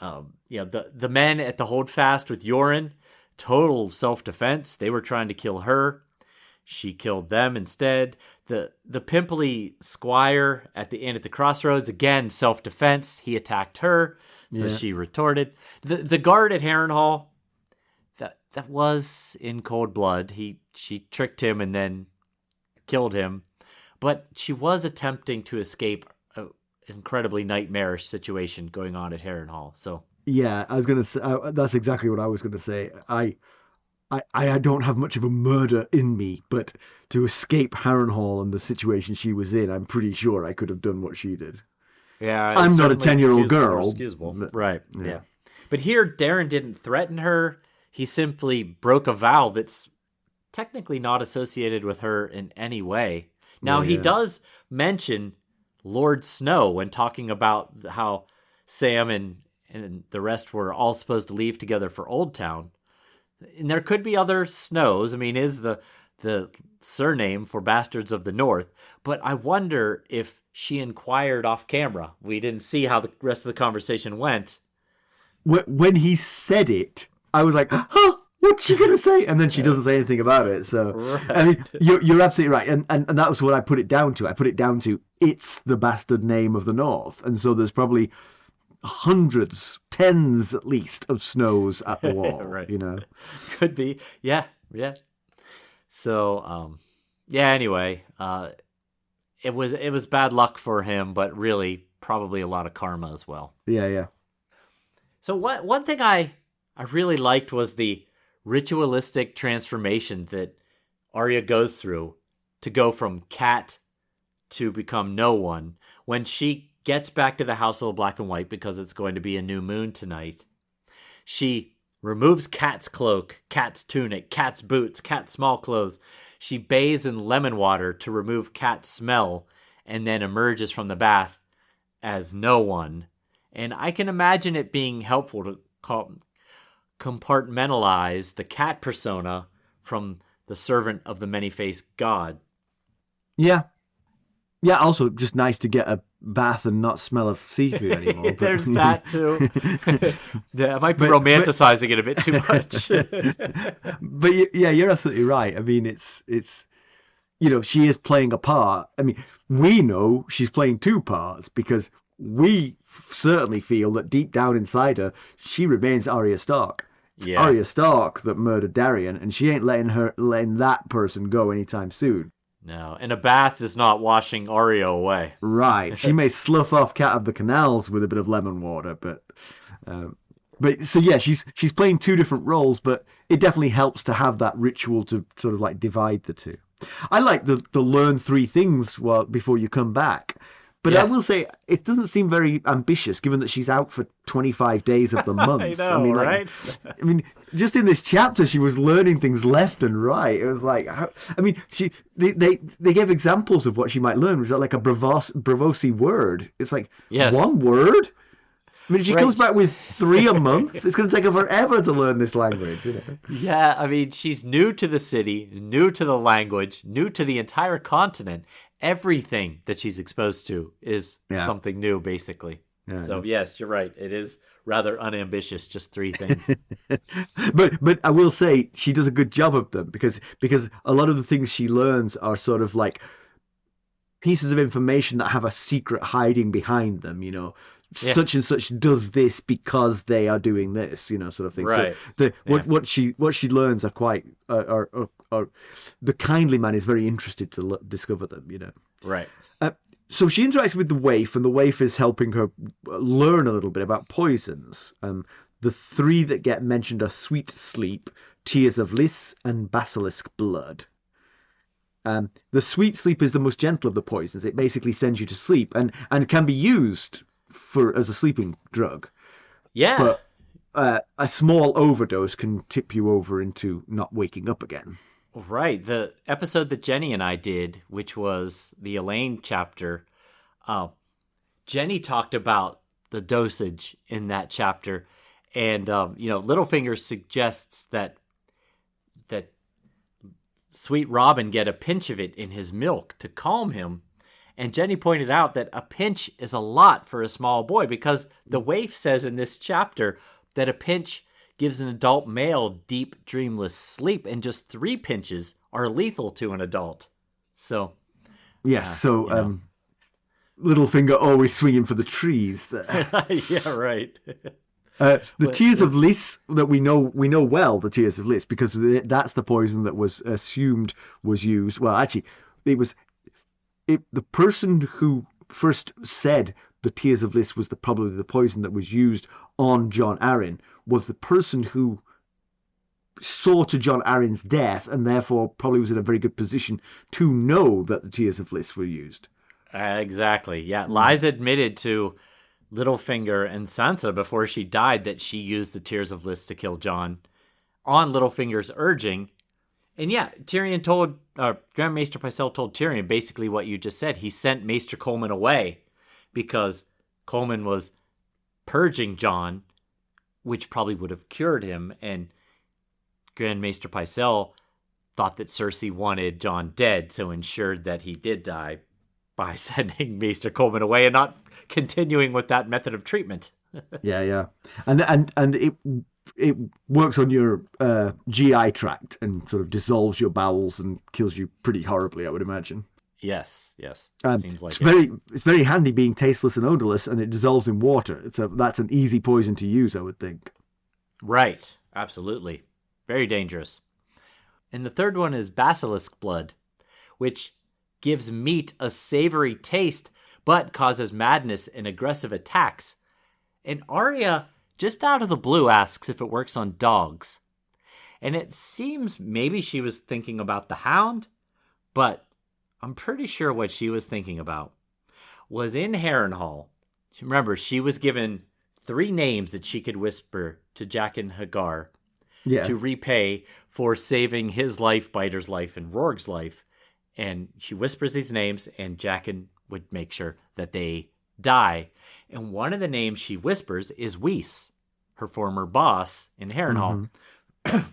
The men at the Holdfast with Yoren, total self-defense. They were trying to kill her. She killed them instead. The pimply squire at the inn at the crossroads, again, self-defense. He attacked her, so she retorted. The guard at Harrenhal, that was in cold blood. She tricked him and then killed him. But she was attempting to escape an incredibly nightmarish situation going on at Harrenhal. So yeah, I was gonna say that's exactly what I was gonna say. I don't have much of a murder in me, but to escape Harrenhal and the situation she was in, I'm pretty sure I could have done what she did. Yeah, I'm not a 10-year-old girl. Excusable. But, right, yeah. But here, Dareon didn't threaten her. He simply broke a vow that's technically not associated with her in any way. Now, he does mention Lord Snow when talking about how Sam and the rest were all supposed to leave together for Old Town. And there could be other Snows. I mean, is the surname for Bastards of the North. But I wonder if she inquired off camera. We didn't see how the rest of the conversation went. When he said it, I was like, huh, what's she going to say? And then she doesn't say anything about it. So, right. I mean, you're absolutely right. And that was what I put it down to. I put it down to, it's the bastard name of the North. And so there's probably hundreds, tens at least, of Snows at the wall. Right. Could be. Yeah. So, anyway, it was bad luck for him, but really probably a lot of karma as well. Yeah. So one thing I really liked was the ritualistic transformation that Arya goes through to go from cat to become no one when she gets back to the Household Black and White because it's going to be a new moon tonight. She removes Cat's cloak, Cat's tunic, Cat's boots, Cat's small clothes. She bathes in lemon water to remove Cat's smell and then emerges from the bath as no one. And I can imagine it being helpful to compartmentalize the cat persona from the servant of the many-faced god. Yeah. Yeah, also just nice to get a bath and not smell of seafood anymore. There's that too. I might be romanticizing it a bit too much. But yeah, you're absolutely right. I mean, it's she is playing a part. I mean, we know she's playing two parts because we certainly feel that deep down inside her, she remains Arya Stark. It's Arya Stark that murdered Dareon, and she ain't letting that person go anytime soon. No, and a bath is not washing Arya away. Right. She may slough off Cat of the Canals with a bit of lemon water, but so yeah, she's playing two different roles, but it definitely helps to have that ritual to sort of like divide the two. I like the learn three things before you come back. But I will say, it doesn't seem very ambitious, given that she's out for 25 days of the month. I know, right? I mean, just in this chapter, she was learning things left and right. It was like, they gave examples of what she might learn. Was that like a Braavosi word? It's like, one word? I mean, if she comes back with 3 a month, it's going to take her forever to learn this language. Yeah, I mean, she's new to the city, new to the language, new to the entire continent. Everything that she's exposed to is something new, basically. Yeah, so, yes, you're right. It is rather unambitious, just 3 things. But I will say she does a good job of them because a lot of the things she learns are sort of like pieces of information that have a secret hiding behind them, such and such does this because they are doing this, sort of thing. Right. So what she learns are quite are the kindly man is very interested to discover them, Right. So she interacts with the Waif, and the Waif is helping her learn a little bit about poisons. The 3 that get mentioned are Sweet Sleep, Tears of Lys, and Basilisk Blood. The Sweet Sleep is the most gentle of the poisons. It basically sends you to sleep and can be used as a sleeping drug. Yeah. But a small overdose can tip you over into not waking up again. Right. The episode that Jenny and I did, which was the Elaine chapter, Jenny talked about the dosage in that chapter. And, Littlefinger suggests that Sweet Robin get a pinch of it in his milk to calm him. And Jenny pointed out that a pinch is a lot for a small boy because the waif says in this chapter that a pinch gives an adult male deep, dreamless sleep, and just 3 pinches are lethal to an adult. So, yes, Littlefinger always swinging for the trees there. Yeah, right. The Tears of Lys that we know well, the Tears of Lys, because that's the poison that was assumed was used. Well, actually, the person who first said the Tears of Lys was probably the poison that was used on Jon Arryn was the person who saw to Jon Arryn's death and therefore probably was in a very good position to know that the Tears of Lys were used. Exactly. Yeah, Liza admitted to Littlefinger and Sansa before she died that she used the Tears of Lys to kill Jon on Littlefinger's urging. And yeah, Grand Maester Pycelle told Tyrion basically what you just said. He sent Maester Coleman away because Coleman was purging Jon, which probably would have cured him. And Grand Maester Pycelle thought that Cersei wanted Jon dead, so ensured that he did die by sending Maester Coleman away and not continuing with that method of treatment. Yeah. And it works on your GI tract and sort of dissolves your bowels and kills you pretty horribly, I would imagine. Yes. Seems like it's very handy being tasteless and odorless, and it dissolves in water. That's an easy poison to use, I would think. Right, absolutely. Very dangerous. And the third one is basilisk blood, which gives meat a savory taste, but causes madness and aggressive attacks. And Arya, just out of the blue, asks if it works on dogs. And it seems maybe she was thinking about the hound, but I'm pretty sure what she was thinking about was in Harrenhal. Remember, she was given 3 names that she could whisper to Jaqen H'ghar to repay for saving his life, Biter's life, and Rourke's life. And she whispers these names, and Jaqen would make sure that they die. And one of the names she whispers is Whis, her former boss in Harrenhal. Mm-hmm.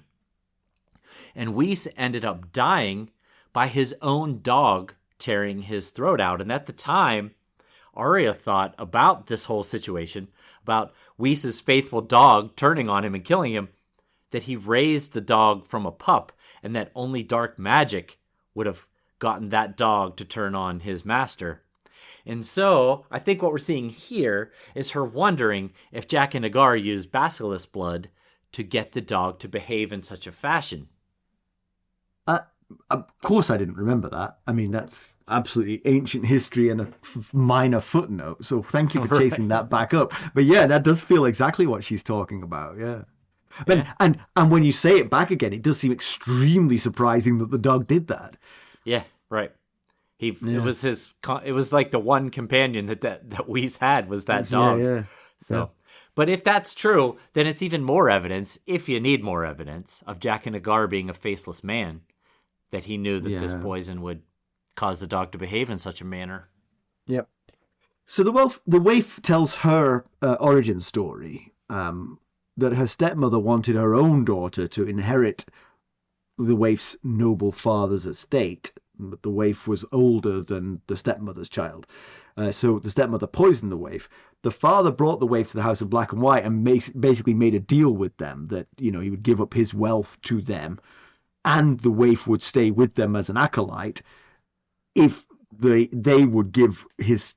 And Whis ended up dying by his own dog tearing his throat out. And at the time, Arya thought about this whole situation, about Wys's faithful dog turning on him and killing him, that he raised the dog from a pup, and that only dark magic would have gotten that dog to turn on his master. And so, I think what we're seeing here is her wondering if Jaqen H'ghar used basilisk blood to get the dog to behave in such a fashion. Of course I didn't remember that. I mean, that's absolutely ancient history and a minor footnote. So thank you for chasing that back up. But yeah, that does feel exactly what she's talking about, yeah. And when you say it back again, it does seem extremely surprising that the dog did that. Yeah, right. It was like the one companion that Whis had was that dog. Yeah. So, but if that's true, then it's even more evidence, if you need more evidence, of Jaqen H'ghar being a faceless man, that he knew that this poison would cause the dog to behave in such a manner. Yep. So the waif tells her origin story, that her stepmother wanted her own daughter to inherit the waif's noble father's estate, but the waif was older than the stepmother's child. So the stepmother poisoned the waif. The father brought the waif to the House of Black and White and basically made a deal with them that, he would give up his wealth to them, and the waif would stay with them as an acolyte if they would give his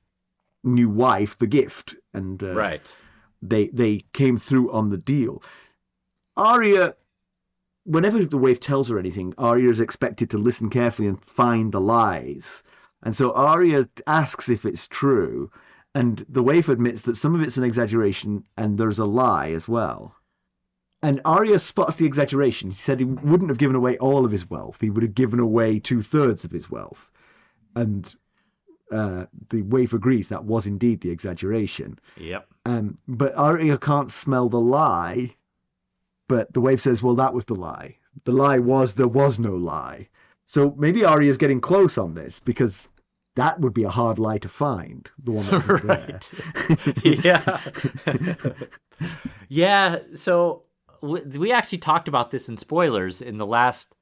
new wife the gift. And right. They came through on the deal. Arya, whenever the waif tells her anything, Arya is expected to listen carefully and find the lies. And so Arya asks if it's true, and the waif admits that some of it's an exaggeration and there's a lie as well. And Arya spots the exaggeration. He said he wouldn't have given away all of his wealth. He would have given away 2/3 of his wealth. And the waif agrees that was indeed the exaggeration. Yep. But Arya can't smell the lie. But the waif says, well, that was the lie. The lie was there was no lie. So maybe Arya's getting close on this because that would be a hard lie to find. The one that isn't Right. Yeah. Yeah. So we actually talked about this in spoilers in the last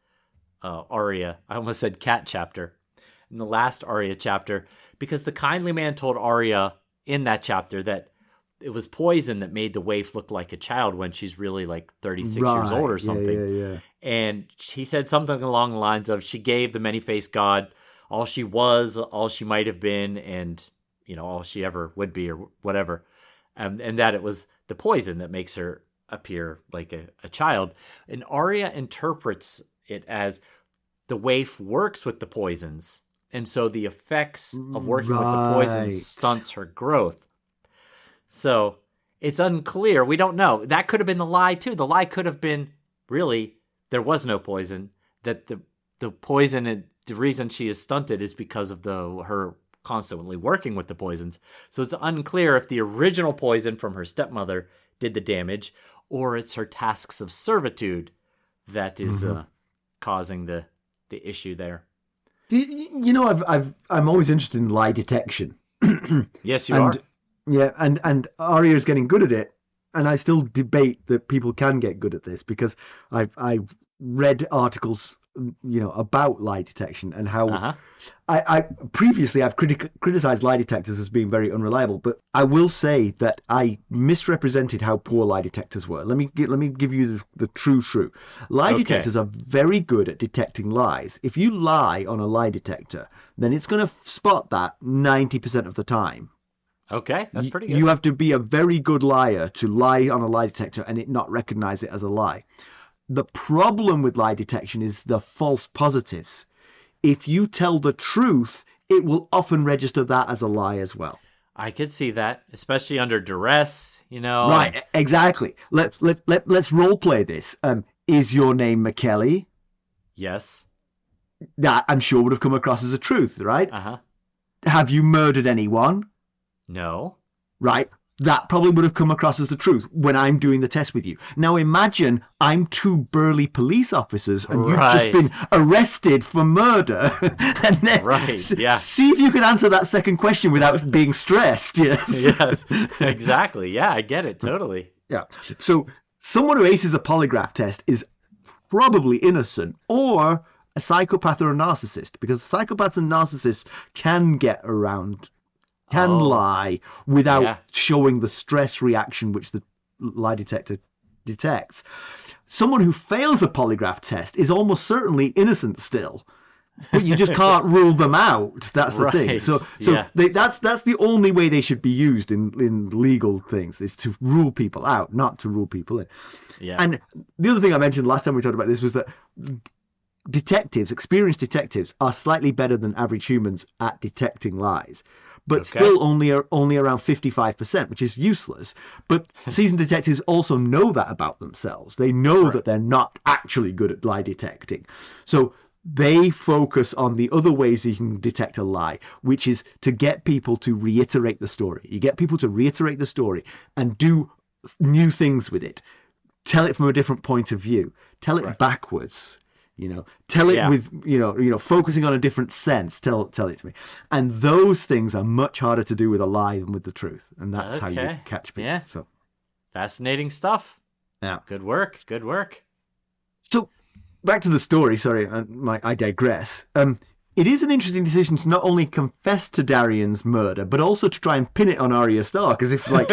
Arya. I almost said cat chapter. In the last Arya chapter, because the kindly man told Arya in that chapter that it was poison that made the waif look like a child when she's really like 36 years old or something. Yeah. And he said something along the lines of she gave the many-faced god all she was, all she might have been, and all she ever would be or whatever. And that it was the poison that makes her appear like a child. And Arya interprets it as the waif works with the poisons. And so the effects of working with the poisons stunts her growth. So it's unclear. We don't know. That could have been the lie too. The lie could have been really there was no poison. That the poison and the reason she is stunted is because of her constantly working with the poisons. So it's unclear if the original poison from her stepmother did the damage, or it's her tasks of servitude that is causing the issue there. I'm always interested in lie detection. Yes, you are. Yeah, and Arya's getting good at it, and I still debate that people can get good at this because I've read articles, about lie detection and how I previously I've criticized lie detectors as being very unreliable, but I will say that I misrepresented how poor lie detectors were. Let me give you the true. Lie detectors are very good at detecting lies. If you lie on a lie detector, then it's going to spot that 90% of the time. Okay, that's pretty good. You have to be a very good liar to lie on a lie detector and it not recognize it as a lie. The problem with lie detection is the false positives. If you tell the truth, it will often register that as a lie as well. I could see that, especially under duress, Right, exactly. Let's role play this. Is your name Mackelly? Yes. That I'm sure would have come across as a truth, right? Uh-huh. Have you murdered anyone? No. Right. That probably would have come across as the truth when I'm doing the test with you. Now imagine I'm two burly police officers and you've just been arrested for murder. And then see if you can answer that second question without being stressed. Yes. Yes, exactly. Yeah, I get it. Totally. Yeah. So someone who aces a polygraph test is probably innocent or a psychopath or a narcissist, because psychopaths and narcissists can get around lie without showing the stress reaction which the lie detector detects. Someone who fails a polygraph test is almost certainly innocent still, but you just can't rule them out. That's the thing. So that's the only way they should be used in legal things, is to rule people out, not to rule people in. Yeah. And the other thing I mentioned last time we talked about this was that experienced detectives are slightly better than average humans at detecting lies. But still only around 55%, which is useless. But seasoned detectives also know that about themselves. They know that they're not actually good at lie detecting. So they focus on the other ways you can detect a lie, which is to get people to reiterate the story. You get people to reiterate the story and do new things with it. Tell it from a different point of view. Tell it backwards. Tell it with, focusing on a different sense. Tell it to me. And those things are much harder to do with a lie than with the truth. And that's how you catch people. Yeah. So fascinating stuff. Yeah. Good work. So back to the story. Sorry, I digress. It is an interesting decision to not only confess to Dareon's murder, but also to try and pin it on Arya Stark, as if like,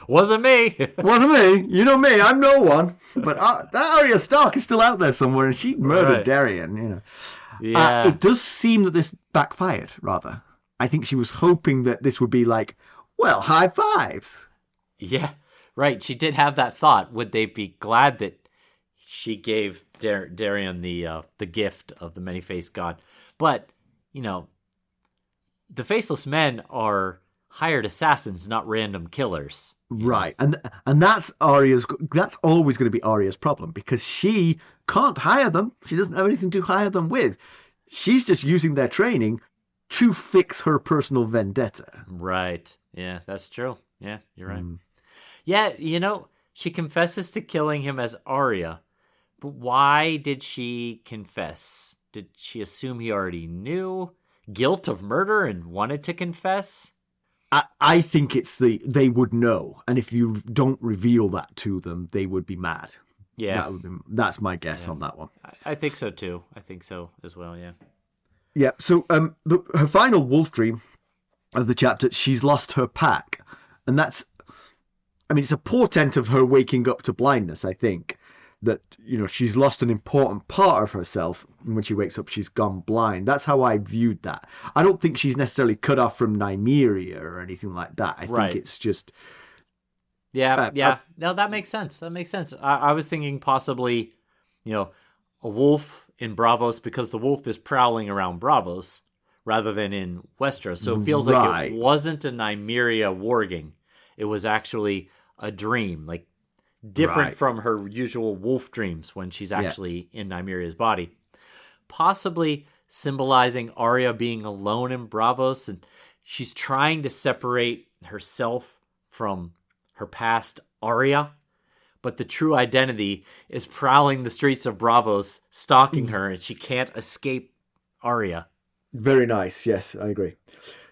wasn't me. Wasn't me. You know me. I'm no one. But that Arya Stark is still out there somewhere, and she murdered Dareon. Yeah. It does seem that this backfired. Rather, I think she was hoping that this would be like, well, high fives. Yeah. Right. She did have that thought. Would they be glad that she gave Dareon the gift of the many-faced god? But, the Faceless Men are hired assassins, not random killers. Right. And that's always going to be Arya's problem, because she can't hire them. She doesn't have anything to hire them with. She's just using their training to fix her personal vendetta. Right. Yeah, that's true. Yeah, you're right. Yeah, she confesses to killing him as Arya, But why did she confess? Did she assume he already knew? Guilt of murder and wanted to confess? I think it's they would know, and if you don't reveal that to them, they would be mad. Yeah. That's my guess on that one. I think so too. I think so as well, yeah. Yeah, so her final wolf dream of the chapter, she's lost her pack. And that's, I mean, it's a portent of her waking up to blindness, I think. That, she's lost an important part of herself. And when she wakes up, she's gone blind. That's how I viewed that. I don't think she's necessarily cut off from Nymeria or anything like that. I think it's just... Yeah. No, that makes sense. I was thinking possibly, a wolf in Braavos because the wolf is prowling around Braavos rather than in Westeros. So it feels like it wasn't a Nymeria warging. It was actually a dream, like different from her usual wolf dreams when she's actually in Nymeria's body. Possibly symbolizing Arya being alone in Braavos, and she's trying to separate herself from her past Arya, but the true identity is prowling the streets of Braavos, stalking her, and she can't escape Arya. Very nice. Yes, I agree.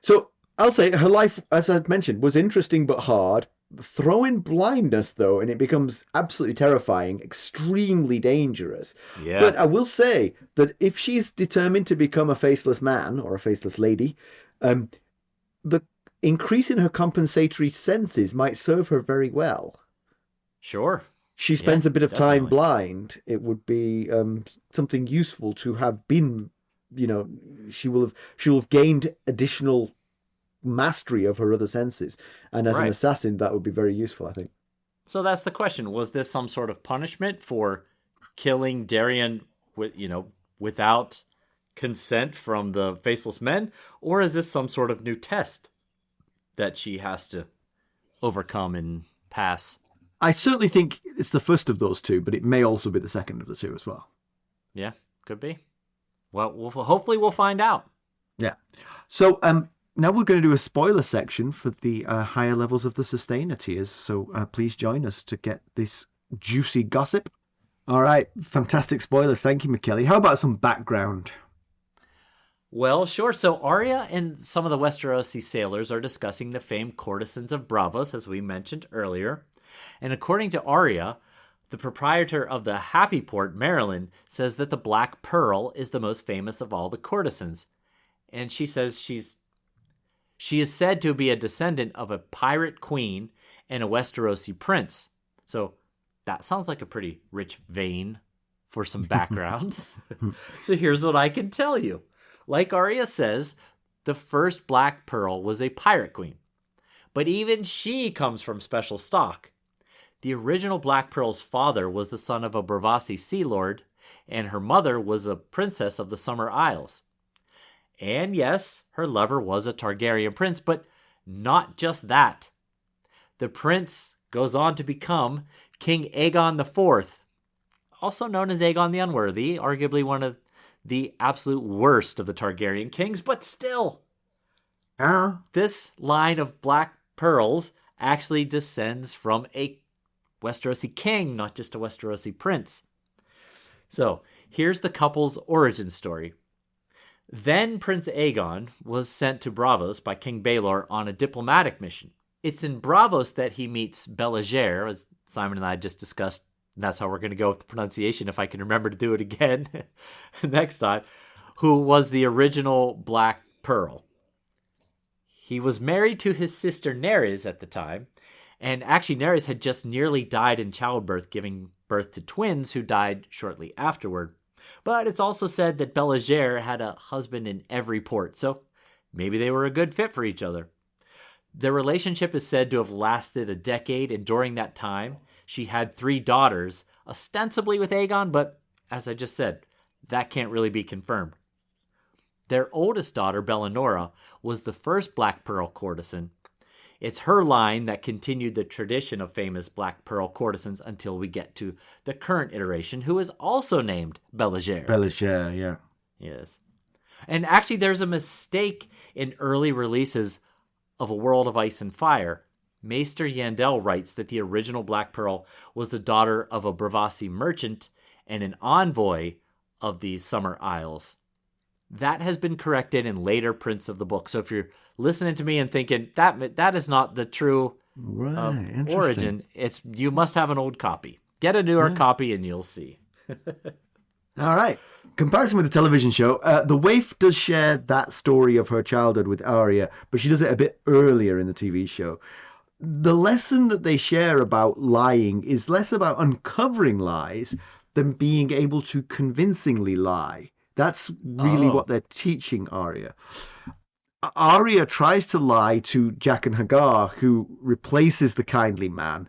So I'll say her life, as I mentioned, was interesting but hard. Throw in blindness, though, and it becomes absolutely terrifying, extremely dangerous. Yeah. But I will say that if she's determined to become a faceless man or a faceless lady, the increase in her compensatory senses might serve her very well. Sure. She spends a bit of time blind. It would be something useful to have been, she will have gained additional mastery of her other senses, and as an assassin that would be very useful, I think. So that's the question. Was this some sort of punishment for killing Dareon without consent from the faceless men, or is this some sort of new test that she has to overcome and pass? I certainly think it's the first of those two, but it may also be the second of the two as well. Yeah, could be. Well, hopefully we'll find out. Yeah. So now we're going to do a spoiler section for the higher levels of the Sustainer tiers. So please join us to get this juicy gossip. All right. Fantastic spoilers. Thank you, Mackelly. How about some background? Well, sure. So Arya and some of the Westerosi sailors are discussing the famed courtesans of Braavos, as we mentioned earlier. And according to Arya, the proprietor of the Happy Port, Maryland, says that the Black Pearl is the most famous of all the courtesans. And she says she is said to be a descendant of a pirate queen and a Westerosi prince. So that sounds like a pretty rich vein for some background. So here's what I can tell you. Like Arya says, the first Black Pearl was a pirate queen. But even she comes from special stock. The original Black Pearl's father was the son of a Braavos sea lord, and her mother was a princess of the Summer Isles. And yes, her lover was a Targaryen prince, but not just that. The prince goes on to become King Aegon IV, also known as Aegon the Unworthy, arguably one of the absolute worst of the Targaryen kings, but still. This line of Black Pearls actually descends from a Westerosi king, not just a Westerosi prince. So, here's the couple's origin story. Then Prince Aegon was sent to Braavos by King Baelor on a diplomatic mission. It's in Braavos that he meets Belager, as Simon and I just discussed, and that's how we're going to go with the pronunciation if I can remember to do it again next time, who was the original Black Pearl. He was married to his sister Nerys at the time, and actually Nerys had just nearly died in childbirth, giving birth to twins who died shortly afterward. But it's also said that Belager had a husband in every port, so maybe they were a good fit for each other. Their relationship is said to have lasted a decade, and during that time, she had 3 daughters, ostensibly with Aegon, but as I just said, that can't really be confirmed. Their oldest daughter, Bellanora, was the first Black Pearl courtesan. It's her line that continued the tradition of famous Black Pearl courtesans until we get to the current iteration, who is also named Belager. Belager, yeah. Yes. And actually, there's a mistake in early releases of A World of Ice and Fire. Maester Yandel writes that the original Black Pearl was the daughter of a Braavos merchant, and an envoy of the Summer Isles. That has been corrected in later prints of the book. So if you're listening to me and thinking that is not the true origin, you must have an old copy. Get a newer copy and you'll see. All right. Comparison with the television show, the Waif does share that story of her childhood with Arya, but she does it a bit earlier in the TV show. The lesson that they share about lying is less about uncovering lies than being able to convincingly lie. That's really what they're teaching Arya. Arya tries to lie to Jack and Hagar, who replaces the kindly man.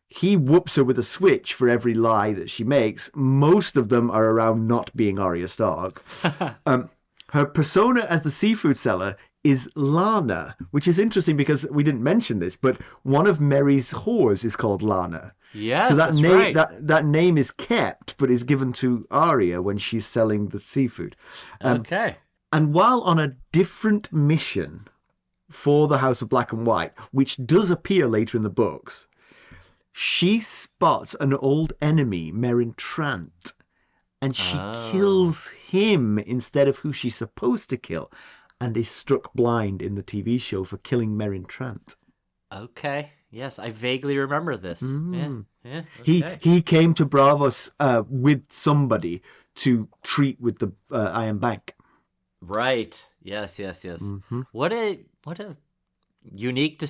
He whoops her with a switch for every lie that she makes. Most of them are around not being Arya Stark. Her persona as the seafood seller is Lana, which is interesting because we didn't mention this, but one of Merry's whores is called Lana. Yes, so that's right. That name is kept, but is given to Arya when she's selling the seafood. Okay. And while on a different mission for the House of Black and White, which does appear later in the books, she spots an old enemy, Meryn Trant, and she kills him instead of who she's supposed to kill, and is struck blind in the TV show for killing Meryn Trant. Okay. Yes, I vaguely remember this. Yeah. Okay. He came to Braavos with somebody to treat with the Iron Bank. Right. Yes. Mm-hmm. What a unique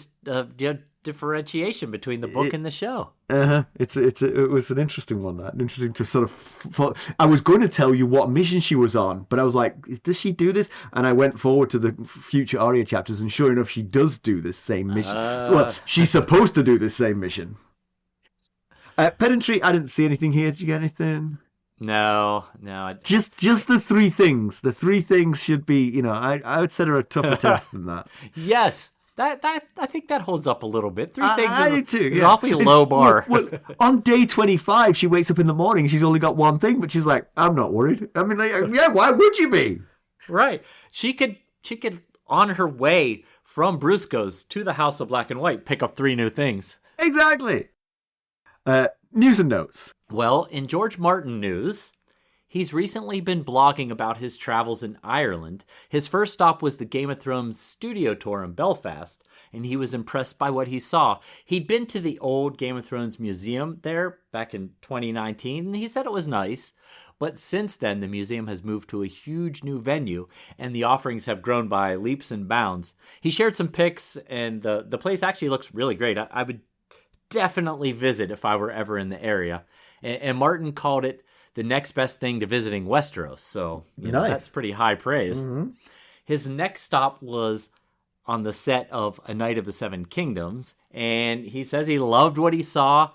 differentiation between the book and the show. It was an interesting one. Interesting to sort of. I was going to tell you what mission she was on, but I was like, does she do this? And I went forward to the future Arya chapters, and sure enough, she does do this same mission. Well, she's supposed to do this same mission. Pedantry. I didn't see anything here. Did you get anything? No. Just the three things. The three things should be. I would set her a tougher test than that. Yes. That I think that holds up a little bit. Three things I do too, is awfully low bar. Well, on day 25, she wakes up in the morning. She's only got one thing, but she's like, "I'm not worried." I mean, why would you be? Right. She could on her way from Brusco's to the House of Black and White pick up 3 new things. Exactly. News and notes. Well, in George Martin news, he's recently been blogging about his travels in Ireland. His first stop was the Game of Thrones studio tour in Belfast, and he was impressed by what he saw. He'd been to the old Game of Thrones museum there back in 2019, and he said it was nice. But since then, the museum has moved to a huge new venue, and the offerings have grown by leaps and bounds. He shared some pics, and the place actually looks really great. I would definitely visit if I were ever in the area. And Martin called it the next best thing to visiting Westeros. So, nice. That's pretty high praise. Mm-hmm. His next stop was on the set of A Night of the Seven Kingdoms, and he says he loved what he saw.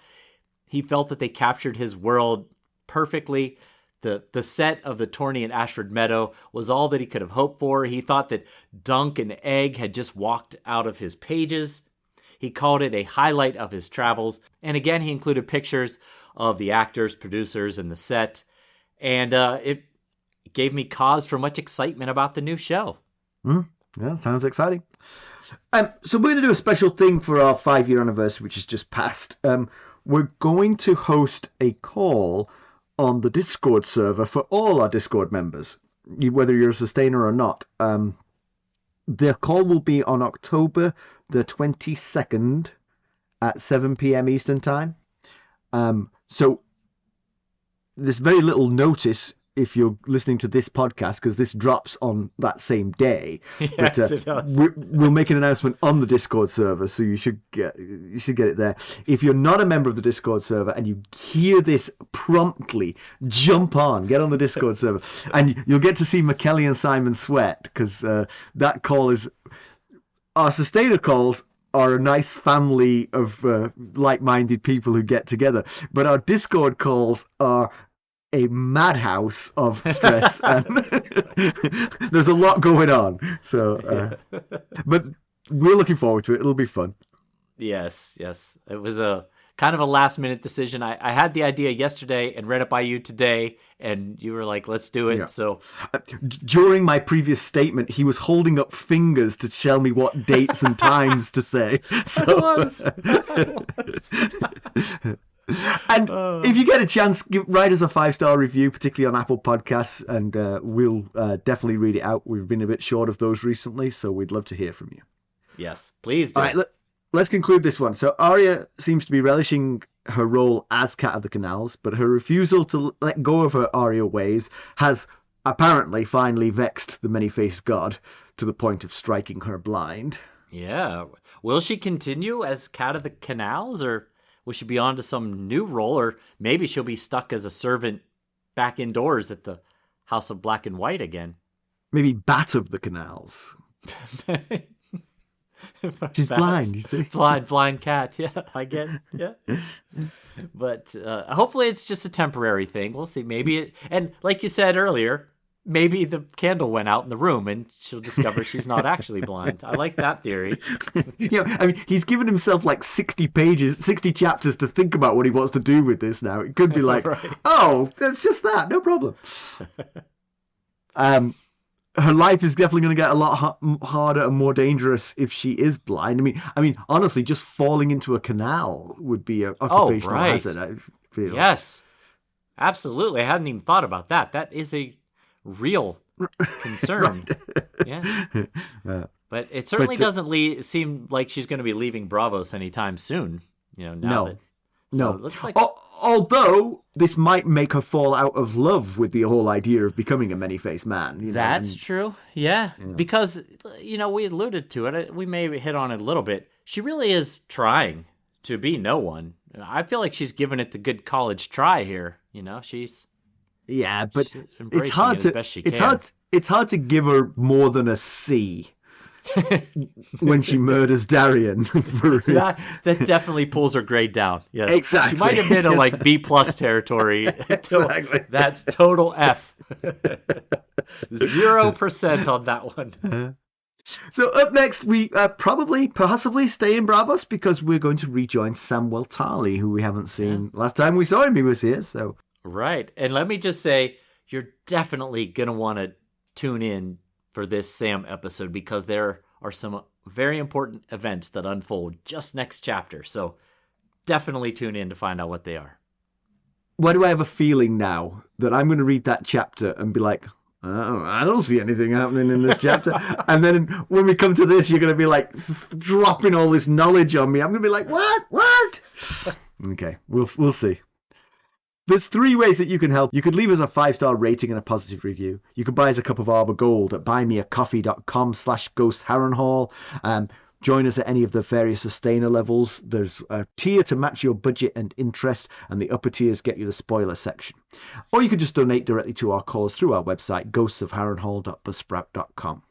He felt that they captured his world perfectly. The set of the Tourney and Ashford Meadow was all that he could have hoped for. He thought that Dunk and Egg had just walked out of his pages. He called it a highlight of his travels. And again, he included pictures of the actors, producers, and the set. And it gave me cause for much excitement about the new show. Yeah, sounds exciting. So we're going to do a special thing for our 5-year anniversary, which has just passed. We're going to host a call on the Discord server for all our Discord members, whether you're a sustainer or not. The call will be on October the 22nd at 7 p.m. Eastern Time. So there's very little notice if you're listening to this podcast, because this drops on that same day. Yes, but, it does. We'll make an announcement on the Discord server, so you should get it there. If you're not a member of the Discord server and you hear this promptly, jump on, get on the Discord server, and you'll get to see Mackelly and Simon sweat, because that call is our sustainer calls are a nice family of like-minded people who get together, but our Discord calls are a madhouse of stress and there's a lot going on. So, but we're looking forward to it. It'll be fun. Yes. It was a kind of a last-minute decision. I had the idea yesterday and read it by you today, and you were like, let's do it. Yeah. So during my previous statement, he was holding up fingers to tell me what dates and times to say. So. I was. And if you get a chance, write us a 5-star review, particularly on Apple Podcasts, and we'll definitely read it out. We've been a bit short of those recently, so we'd love to hear from you. Yes, please do. All right, let's conclude this one. So Arya seems to be relishing her role as Cat of the Canals, but her refusal to let go of her Arya ways has apparently finally vexed the many-faced god to the point of striking her blind. Yeah. Will she continue as Cat of the Canals, or will she be on to some new role, or maybe she'll be stuck as a servant back indoors at the House of Black and White again? Maybe Bat of the Canals. She's blind, you see. Blind cat. Yeah, I get it. Yeah. But hopefully it's just a temporary thing. We'll see. Maybe and like you said earlier, maybe the candle went out in the room and she'll discover she's not actually blind. I like that theory. I mean, he's given himself like 60 chapters to think about what he wants to do with this now. It could be like, right. Oh, that's just that. No problem. Her life is definitely going to get a lot harder and more dangerous if she is blind. I mean, honestly, just falling into a canal would be an occupational hazard, I feel. Yes, absolutely. I hadn't even thought about that. That is a real concern. Yeah. But it certainly doesn't seem like she's going to be leaving Braavos anytime soon. No. It looks like... Although this might make her fall out of love with the whole idea of becoming a many-faced man. That's true. Yeah. Because, we alluded to it. We may hit on it a little bit. She really is trying to be no one. I feel like she's given it the good college try here. She's... Yeah, but it's hard it's hard to give her more than a C. When she murders Dareon. that definitely pulls her grade down. Yes. Exactly. She might have been in like B+ territory. Exactly. That's total F. 0% on that one. So up next, we possibly stay in Braavos because we're going to rejoin Samwell Tarly, who we haven't seen. Last time we saw him, he was here. So right. And let me just say, you're definitely going to want to tune in for this Sam episode because there are some very important events that unfold just next chapter. So definitely tune in to find out what they are. Why do I have a feeling now that I'm going to read that chapter and be like, oh, I don't see anything happening in this chapter. And then when we come to this, you're going to be like dropping all this knowledge on me. I'm going to be like, what? Okay, we'll see. There's 3 ways that you can help. You could leave us a 5-star rating and a positive review. You could buy us a cup of Arbor Gold at buymeacoffee.com/ghostharrenhall. Join us at any of the various sustainer levels. There's a tier to match your budget and interest, and the upper tiers get you the spoiler section. Or you could just donate directly to our cause through our website, ghostsofharrenhall.buzzsprout.com.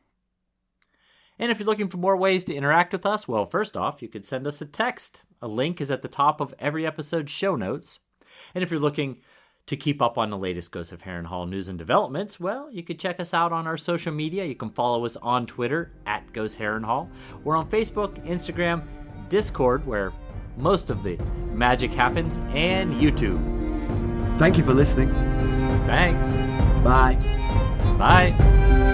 And if you're looking for more ways to interact with us, well, first off, you could send us a text. A link is at the top of every episode's show notes. And if you're looking to keep up on the latest Ghosts of Harrenhal news and developments, well, you can check us out on our social media. You can follow us on Twitter at Ghost Harrenhal. We're on Facebook, Instagram, Discord, where most of the magic happens, and YouTube. Thank you for listening. Thanks. Bye. Bye.